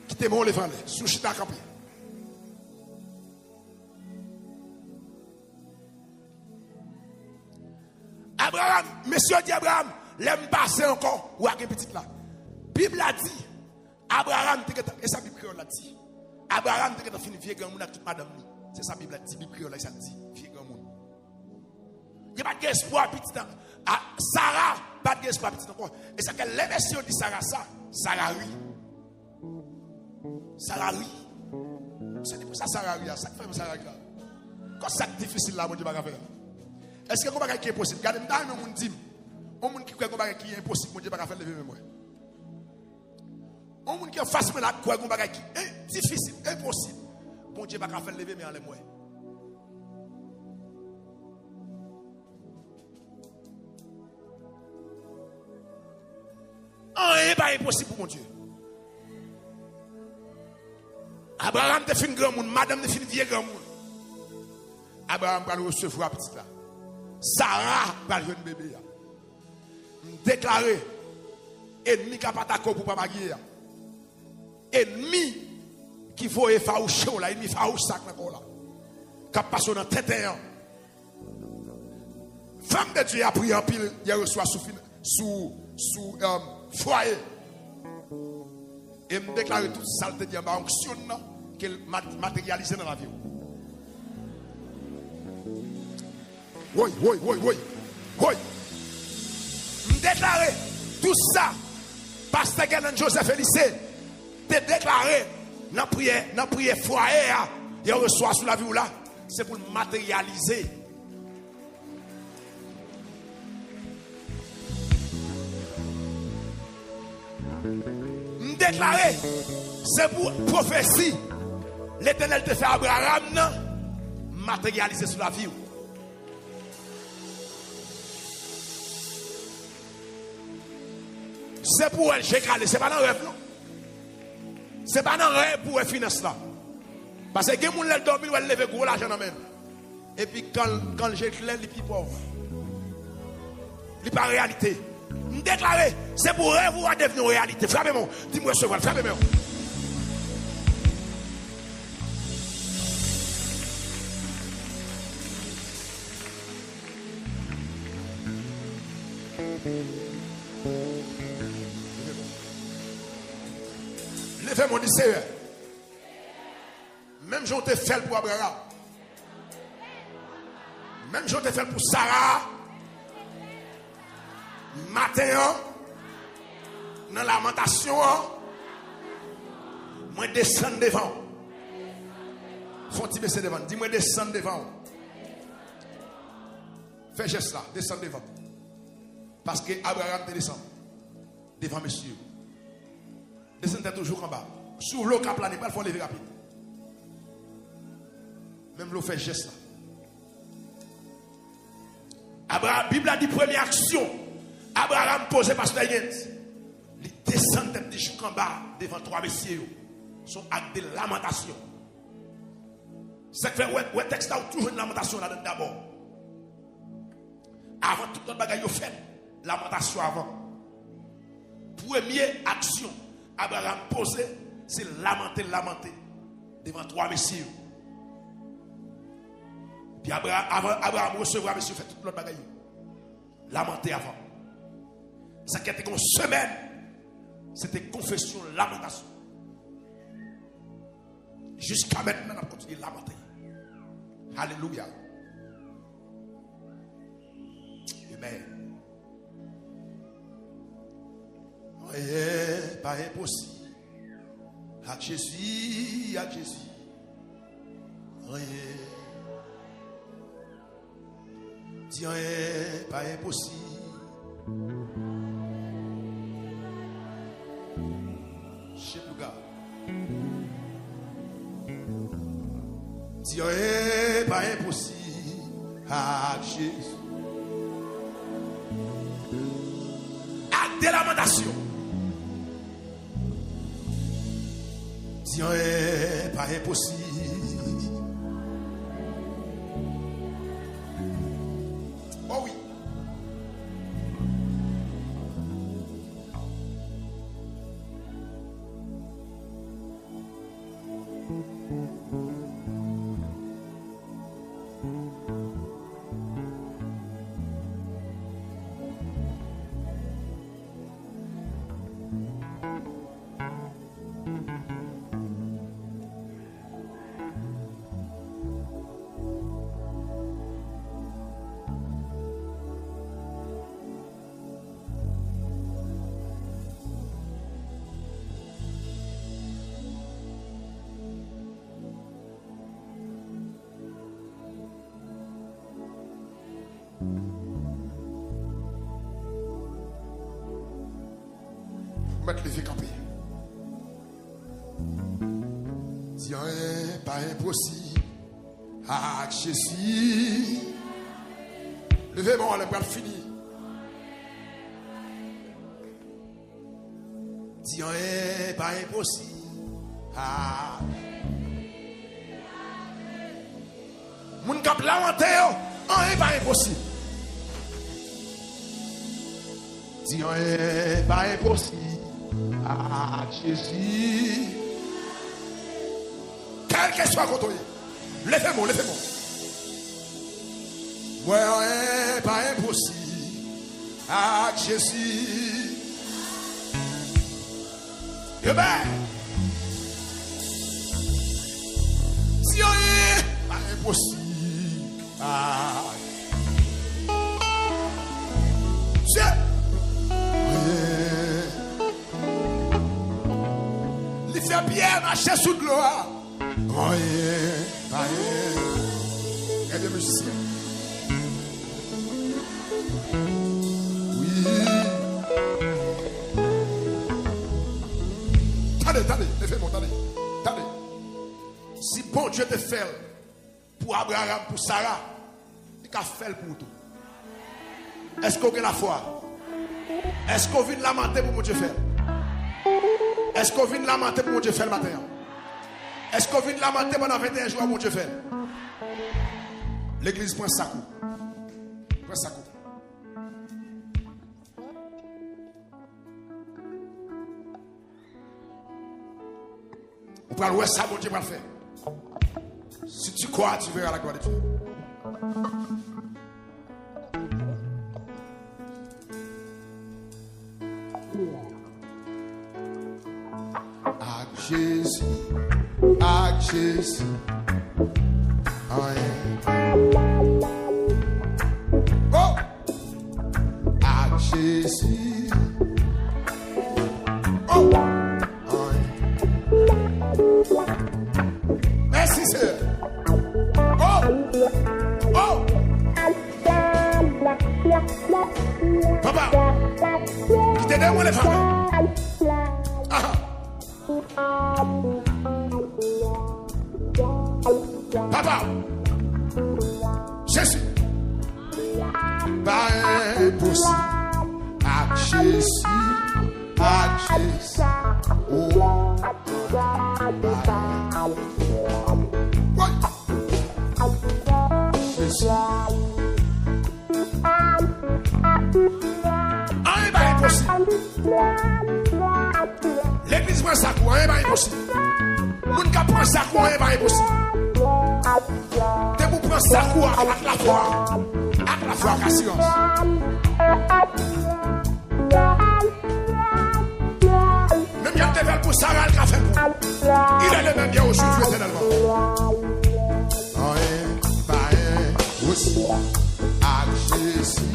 Quittez-moi les vents, sous chita campé. Abraham, monsieur dit Abraham, l'aime passer encore, ou à quel petit là. Bible a dit. Abraham, et sa Bible créole l'a dit. Abraham, tu as fini vieux grand monde avec toute madame. C'est sa Bible, la Bible créole là, ça dit. Vieux grand monde. Il n'y a pas d'espoir petit. Sarah, pas d'espoir petit encore. Et c'est que les messieurs disent Sarah ça. Sarah rit. Sarah rit. C'est pour ça Sarah rit. Ça fait Sarah rit. Quand c'est difficile là, mon Dieu va faire. Est-ce que vous avez quelque chose qui est possible? Regardez, dans le monde dit, on monde qui croit qu'on va qui est impossible, mon Dieu va faire lever moi. On monde qui en face mais là quoi gon bagay qui difficile, impossible. Bon Dieu pas faire lever mais en les moi. Rien pas impossible pour mon Dieu. Abraham te fin grand monde, madame te fin vieux grand monde. Abraham va recevoir petit là. Sarah va jeune bébé. Déclaré ennemi qui a pas d'accord pour pas marier. Ennemi qui faut effaroucher là, ennemi farouche sac encore là. Qui passe dans tête. Femme de Dieu a pris en pile, il reçoit sous foyer. Et me déclarer toute saleté de ma onction qu'elle matérialise dans la vie. Oui. Me déclarer tout ça. Pasteur Genan Joseph Elise te déclaré dans prière foyer. Il reçoit sous la vie là. C'est pour matérialiser. Déclaré, c'est pour prophétie. L'Éternel te fait Abraham matérialiser sur la vie. C'est pour elle, j'ai calé, c'est pas dans le rêve, non. C'est pas dans le rêve pour elle finance là. Parce que quelqu'un qui dormi, elle lève gros l'argent dans même. Et puis quand j'ai clair, il est plus pauvre. Il n'est pas réalité. Déclaré, c'est pour rêve ou à devenir réalité. Frappez-moi, dis-moi recevoir, frappez-moi. Levez-moi, dis Seigneur. Même j'en t'ai fait pour Abraham. Même j'en t'ai fait pour Sarah. Matin, dans la lamentation, moi descends devant. Faut-il baisser devant? Dis-moi descends devant. Fais geste là, descends devant. Parce que Abraham te descend devant monsieur. Descendez toujours en bas. Sur l'eau qui a plané, il faut lever rapide. Même l'eau fait geste là. Abraham, la Bible a dit première action. Abraham posé pasteur Yens. Il descend tête de chouk en bas devant trois messieurs. Son acte de lamentation. C'est que ouais texte là toujours une lamentation là d'abord. Avant tout notre bagaille yo fait lamentation avant. Première action Abraham posé c'est lamenter devant trois messieurs. Puis Abraham recevra monsieur fait toute l'autre bagaille. Lamenter avant. Ça qui était comme semaine, c'était confession, lamentation. Jusqu'à maintenant, on continue à lamenter. Alléluia. Amen. Rien pas impossible. À Jésus, Rien. Dis rien pas impossible. Dieu est pas impossible à Jésus. Acte de lamentation. Dieu est pas impossible. Oh oui. Mettre les camper. Dis rien, pas impossible. Ah, Jésus. Levez-moi, le bras fini. Dis rien, pas impossible. Ah. Mon cap lamenté, rien pas impossible. Dis rien, pas impossible. Ah, Jésus. Quel que soit côté. Levez-moi, levez-moi. Moi, rien pas impossible. Ah, Jésus. Eh ben. Si rien pas impossible. Ah. C'est. Il fait bien marcher sous de l'eau. Rien. Regardez, musicien. Oui. Attendez, levez-moi, attendez. Si bon Dieu te fait pour Abraham, pour Sarah, il a fait pour tout. Est-ce qu'on a la foi? Est-ce qu'on vient lamenter pour mon Dieu faire? Est-ce qu'on vient lamenter pour mon Dieu faire le matin? Est-ce qu'on vient lamenter pendant 21 jours pour mon Dieu faire? L'église prend sa coup. Prends sa coup. On va voir ça, mon Dieu va le faire. Si tu crois, tu verras la gloire de Dieu. Avec Jésus. Oh! Avec Jésus. Oh! Merci, Seigneur. Oh! Papa, je t'ai donné les femmes. Papa, Jésus, pas impossible. Avec Jésus, oh, Jésus. Rien pas impossible. L'église prend ça quoi, rien pas impossible. Moun ka prend ça quoi, rien pas impossible. Te vous prendre ça quoi avec la foi. Avec la foi avec la science. Même quand tu fais pour Sarah, elle a fait pour. Il est le même Dieu aujourd'hui éternellement. Aussi avec Jésus.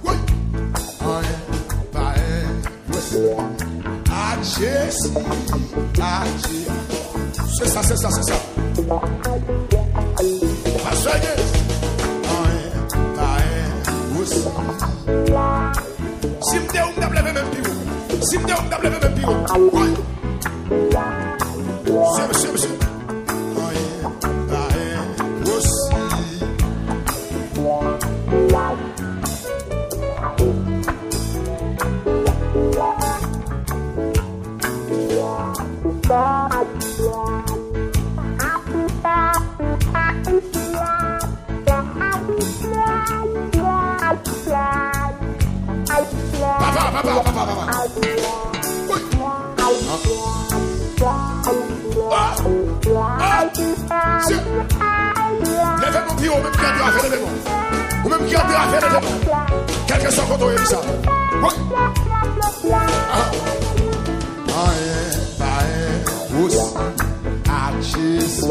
Oui. Avec Jésus. C'est ça. Pas soigner. Aussi. Si m'te ou m'te lever même pire. Si m'te ou m'te lever même pire. Oui. Monsieur. Aussi. Papa. Oui. Levez mon pied, ou même qui a à faire les démons. Ou même qui a à faire les démons. Quel que soit quand on est ça. Oui. Aussi à Jésus.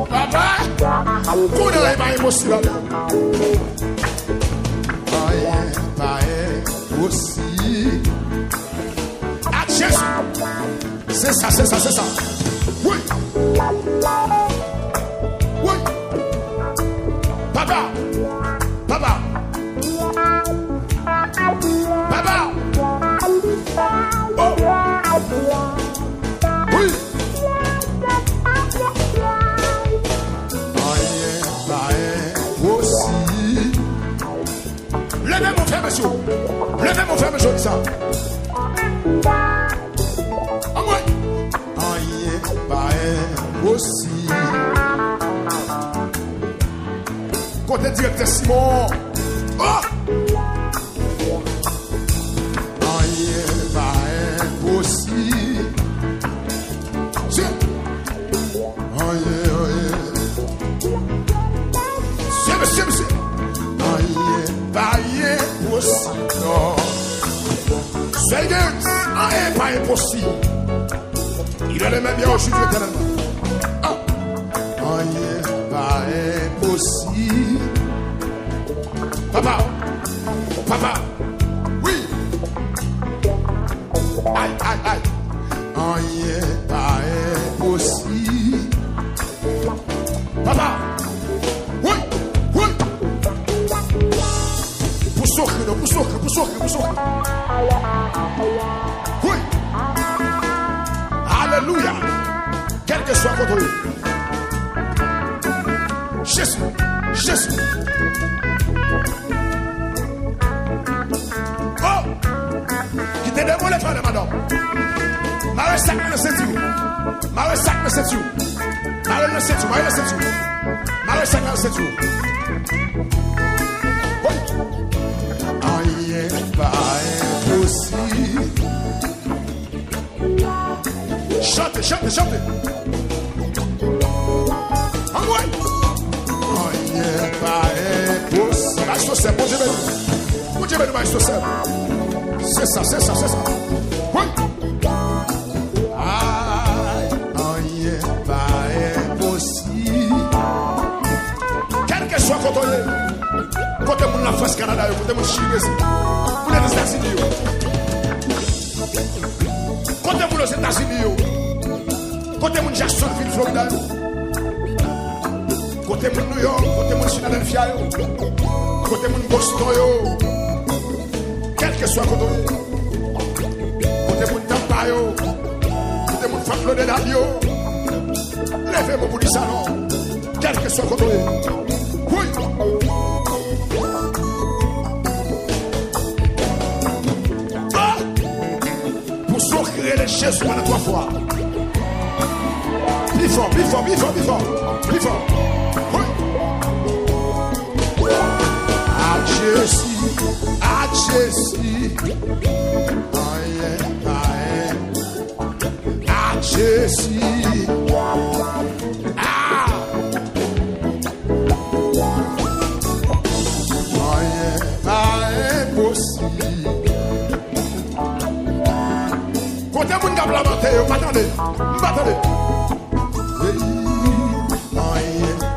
Papa, vous n'avez pas impossible. Aussi à Jésus. C'est ça. Oui. Papa. monsieur. Levez mon frère, monsieur, ça. En moi. Rien pas impossible. Côté directeur Simon. Oh! Rien pas impossible. C'est. Monsieur. Rien pas impossible. Seigneur, rien pas impossible. Il est le même bien aujourd'hui éternellement. Rien pas impossible. Papa. Oui. Aïe. Rien pas impossible. Papa. Oui. Pour sourire. Oui. Alléluia. Quel que soit votre lieu. Jésus. Oh! Qui te demande frère de madame. Marie sac le ceinture. Marie sac le ceinture. Oui. Rien pas impossible. Chantez. En moi. Rien pas impossible. Maestro Seb, bon Dieu béni, Maestro Seb. C'est ça. Oui. Rien pas impossible. Quel que soit côté mon la France Canada, côté mon Chili, pour les États-Unis. Côté mon les États-Unis, côté mon Jacksonville, Florida. Côté mon New York, côté mon Philadelphia, côté mon Boston, quel que soit côté mon Tampa, côté mon Fort Lauderdale, levez mon bout du salon, quel que soit côté. Oui. Pour sortir les chaises pendant 3 fois. Plus fort. Oui. À Jésus. À Jésus. Côté mon gars lamenté, m'attendez.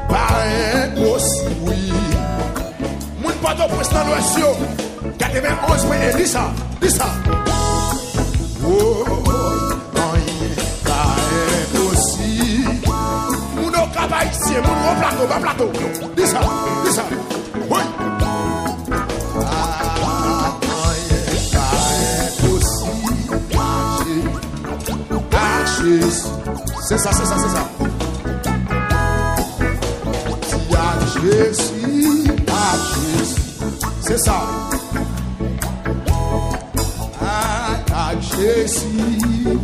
Pas impossible. Mon pardon pour l'instant, l'ouest, 91 points, dis ça. Oh, pas impossible. Mon travail ici, mon plateau. Dis ça. Oui. C'est ça. Jésus. C'est ça. À Jésus.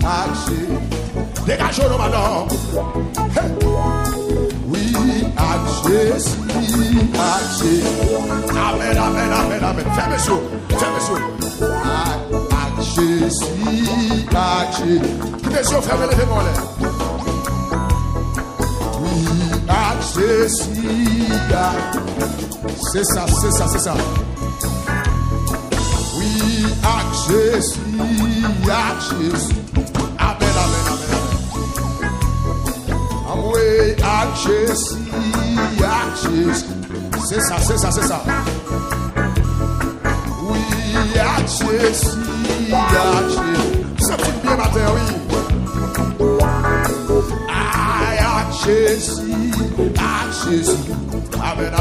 Dégagez-le maintenant. Hey. Oui, à Jésus. Amen. Fermez les yeux. À Jésus. Tous les yeux fermés, levez-moi là. Oui, à Jésus. C'est ça. Oui, à Jésus. Amen. Oui, à Jésus. C'est ça. Oui, à Jésus. Ça fait bien matin, oui. À Jésus. Amen.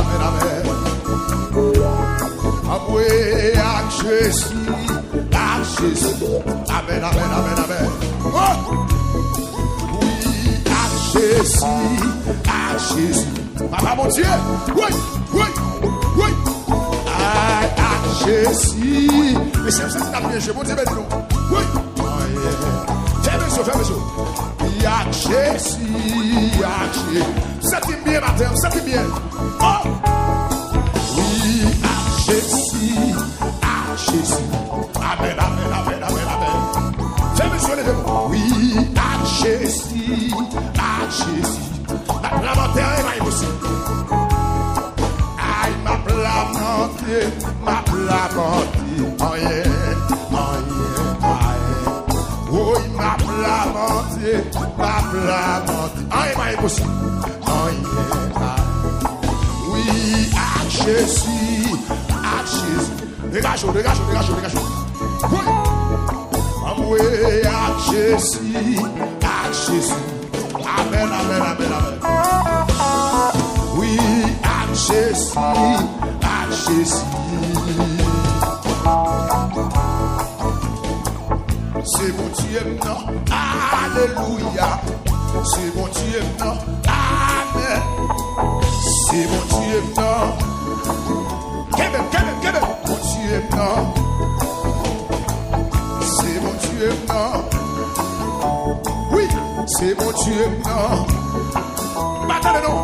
Oui, à Jésus. Amen. Oh! Oui, à Jésus. Papa, mon Dieu. Oui. À Jésus. Mais c'est ça qui n'a bien joué. Bon Dieu, bénis-nous. Oui. Fermez ça. Yak Jésus, yak Jésus. Sentez bien, matin, sentez bien. Oh. Oui, yak Jésus, yak Jésus. Amen. Fermez ça, levez-vous. Oui, yak Jésus, yak Jésus. La plante est impossible. Aïe, ma plante, oh yeah. Oui, ma plante, aïe, ma impossible. Oh yeah. Oui, à Jésus. Dégage. Oui. Oui, à Jésus. Amen. Oui, à Jésus. C'est mon Dieu, non, alléluia. C'est mon Dieu, non, amen. C'est mon Dieu, non. Québec. Mon Dieu, non. C'est mon Dieu, non. Oui, c'est mon Dieu, non. Attendez, non.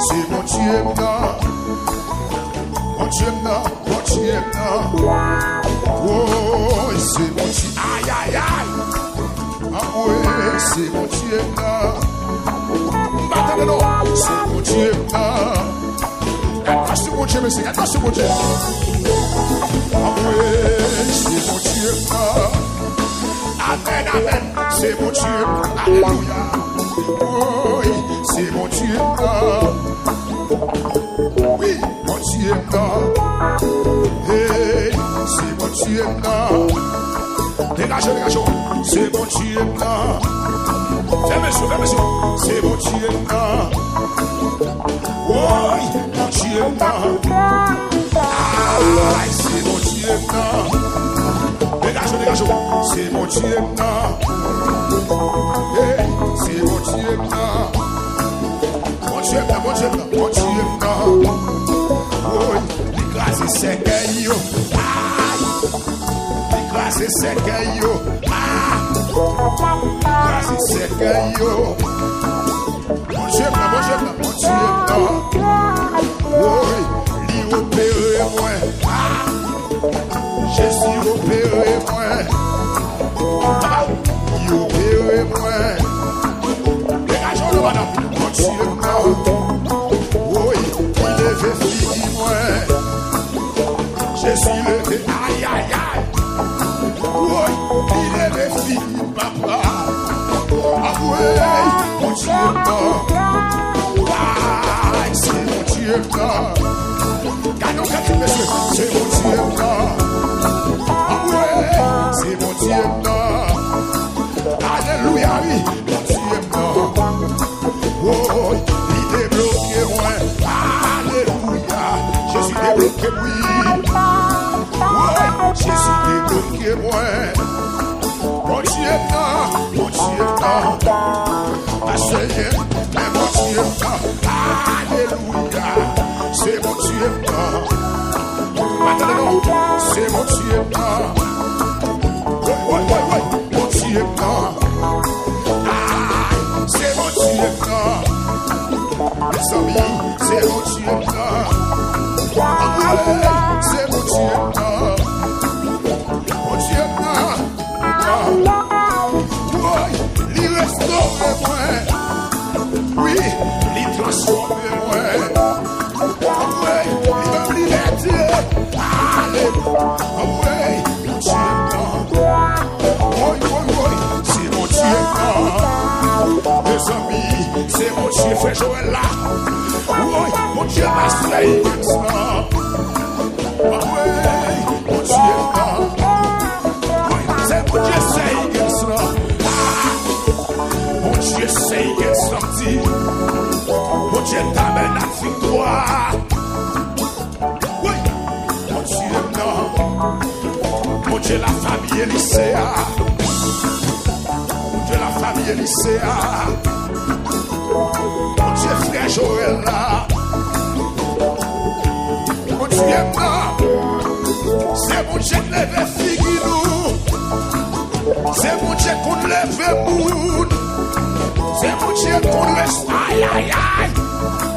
C'est mon Dieu, non. Mon Dieu, non. Oh, c'est mon Dieu. Aïe. Ah oui, c'est mon Dieu. Attendez, non. C'est mon Dieu. Attention, mon Dieu, monsieur. Attention, mon Dieu. Ah oui, c'est mon Dieu. Amen. C'est mon Dieu. Alléluia. Oui, c'est mon Dieu. Oui, mon Dieu. Hey, c'est mon Dieu. Dégage. C'est mon Dieu. Fermez ça. C'est mon Dieu. Oui, mon Dieu. Ah, c'est mon Dieu. Dégage. C'est mon Dieu. Hey, c'est mon Dieu. Mon Dieu. Oui, grâce c'est que yo. Grâce c'est que yo. Grâce c'est que yo. Mon Dieu. Oui, lui opéré moi. Jésus opéré moi. Il opéré moi. Dégageons-le, madame. Mon Dieu. Oui, il est fini moi. Jésus levé. Aïe. Oui, il est fini papa. Ah oui, mon Dieu. Ah, c'est mon Dieu. Gagnons quelques messieurs. C'est mon Dieu. Ah oui, c'est mon Dieu. Alléluia, oui, mon Dieu. Oh, il débloqué moi. Alléluia, Jésus débloqué oui. Ouais, Jésus débloqué moi. Mon Dieu, ma Seigneur, mon Dieu. Alléluia, c'est mon Dieu. Maintenant, c'est mon Dieu. Ouais, mon Dieu. C'est mon Dieu. Mes amis, c'est mon Dieu. C'est mon Dieu. Mon Dieu. Il restaure moi. Oui, il transforme moi. Il me liberté. Alléluia. Mon Dieu. C'est mon Dieu. Mes amis, c'est mon Dieu. Frère Joël là. Oui, mon Dieu m'a slain. Mon Dieu. C'est mon Dieu, c'est against mon Dieu, c'est against something. Mon Dieu t'amène la victoire. Oui, mon Dieu, non. Mon Dieu, la famille Élyséa. Mon Dieu, la famille Élyséa. Mon Dieu, frère Joël là. Mon Dieu, non. lève figure. C'est mon Dieu qu'on lève moun. C'est mon Dieu qu'on reste. Aïe, aïe, aïe.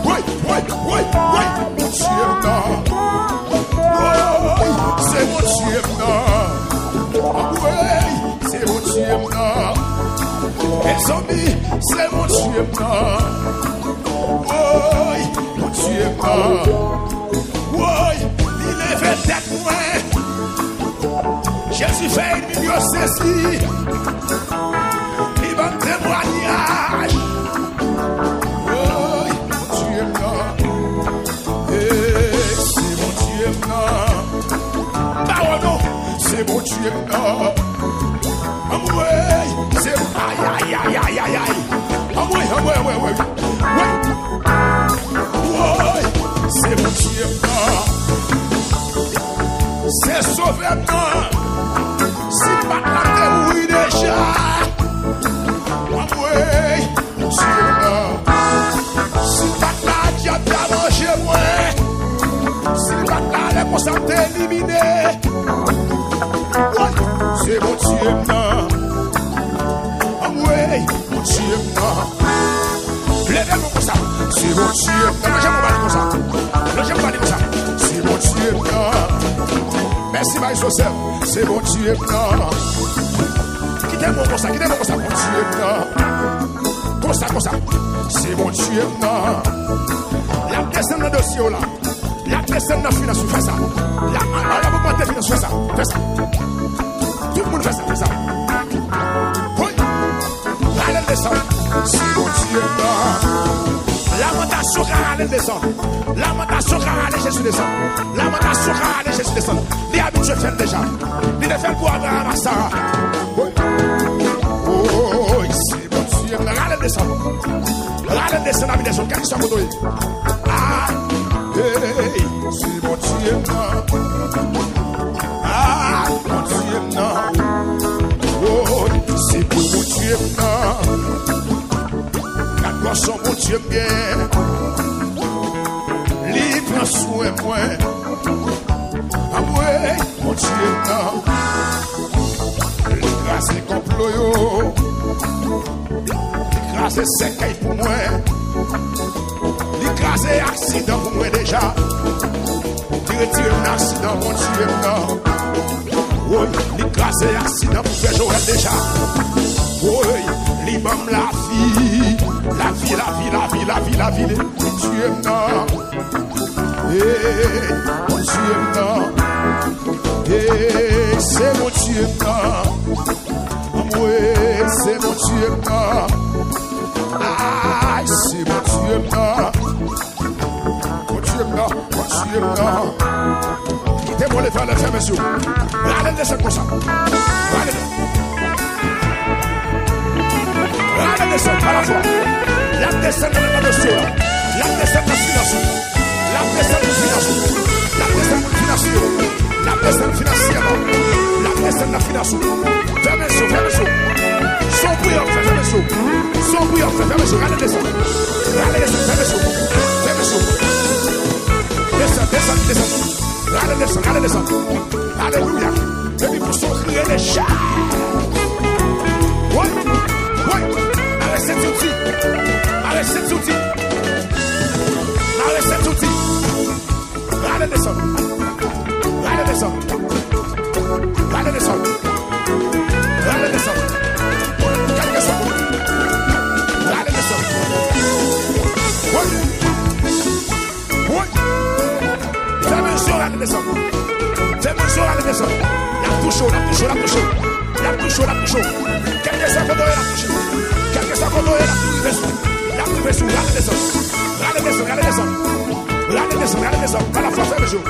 Oui, oui, oui, oui. Mon Dieu, non. Oui, c'est mon Dieu, non. Oui, c'est mon Dieu, non. Les amis, c'est mon Dieu, non. Oui, mon Dieu, non. Oui, il lève tête moins. Jésus fait une million saisi. Il va témoignage. Oh, mon Dieu, non. C'est mon Dieu, non. Bah, non, c'est mon Dieu, non. Oui, c'est. Aïe, aïe, aïe, aïe, aïe, aïe. Oui, oui, oui, oui. Oui, c'est mon Dieu, non. C'est sauvé, non. Si pas la terre, oui, déjà. Oui, mon Dieu, non. Si pas la diable a mangé, moi. Si pas la les constats éliminés. Oui, c'est mon Dieu, non. Oui, mon Dieu, non. Levez-moi comme ça. C'est mon Dieu, non. Mais j'aime pas dire comme ça. J'aime pas dire comme ça. C'est mon Dieu, non. Merci, Marie Joseph. C'est mon Dieu, non. Quittez-moi comme ça, mon Dieu, non. Comme ça. C'est mon Dieu, non. La descend dans le dossier, là. La descend dans le finance, fais ça. La mouvement de finance, fais ça. Fais ça. Tout le monde fait ça, Oui. Allez, descend. C'est mon Dieu, non. Lamentation car elle descend. Lamentation car elle Jésus descend. Lamentation car elle Jésus descend. Les habitués fait déjà. Il est fait pour Abraham à Sarah. Oui. Oh, c'est mon Dieu. Elle descend. Elle descend la vie des autres. Qu'est-ce que ça veut dire? Ah, hey, c'est mon Dieu. Ah, mon Dieu, non. Oh, c'est pour mon Dieu, non. Son mon Dieu bien, lui prend soin moi. Ah ouais, mon Dieu non. Grâce les complots yo, grâce les séquelles pour moi, grâce les accidents pour moi déjà. Tu retires un accident mon Dieu non. Oui, grâce les accidents pour faire Joël déjà. Oui, l'imam la vie. La vie, Dieu non. Mon Dieu non. C'est mon Dieu non. Oui, c'est mon Dieu non. Ah, c'est mon Dieu non. Mon Dieu non, mon Dieu non. Quittez-moi les frères, messieurs. Allez, laissez comme ça. Allez, descend à la fois. La descend dans le dossier. La descend dans le financier. La descend dans le financier. La descend dans le financier. La descend financière. La descend dans le financier. Fermez-vous. Son prière, fermez-vous. Son prière, fermez-vous. Allez, descend. Allez, descend, fermez-vous. Descend. Allez, descend. Alléluia. Et puis pour son crier les chats. Oui. Arrêtez cet outil. Allez, descendre. Quelques secondes. Allez, descendre. Oui. Fais mesure, allez, descendre. La touche chaud. Quelques secondes, la touche. Allez, descendre. À la fois, fais mesure.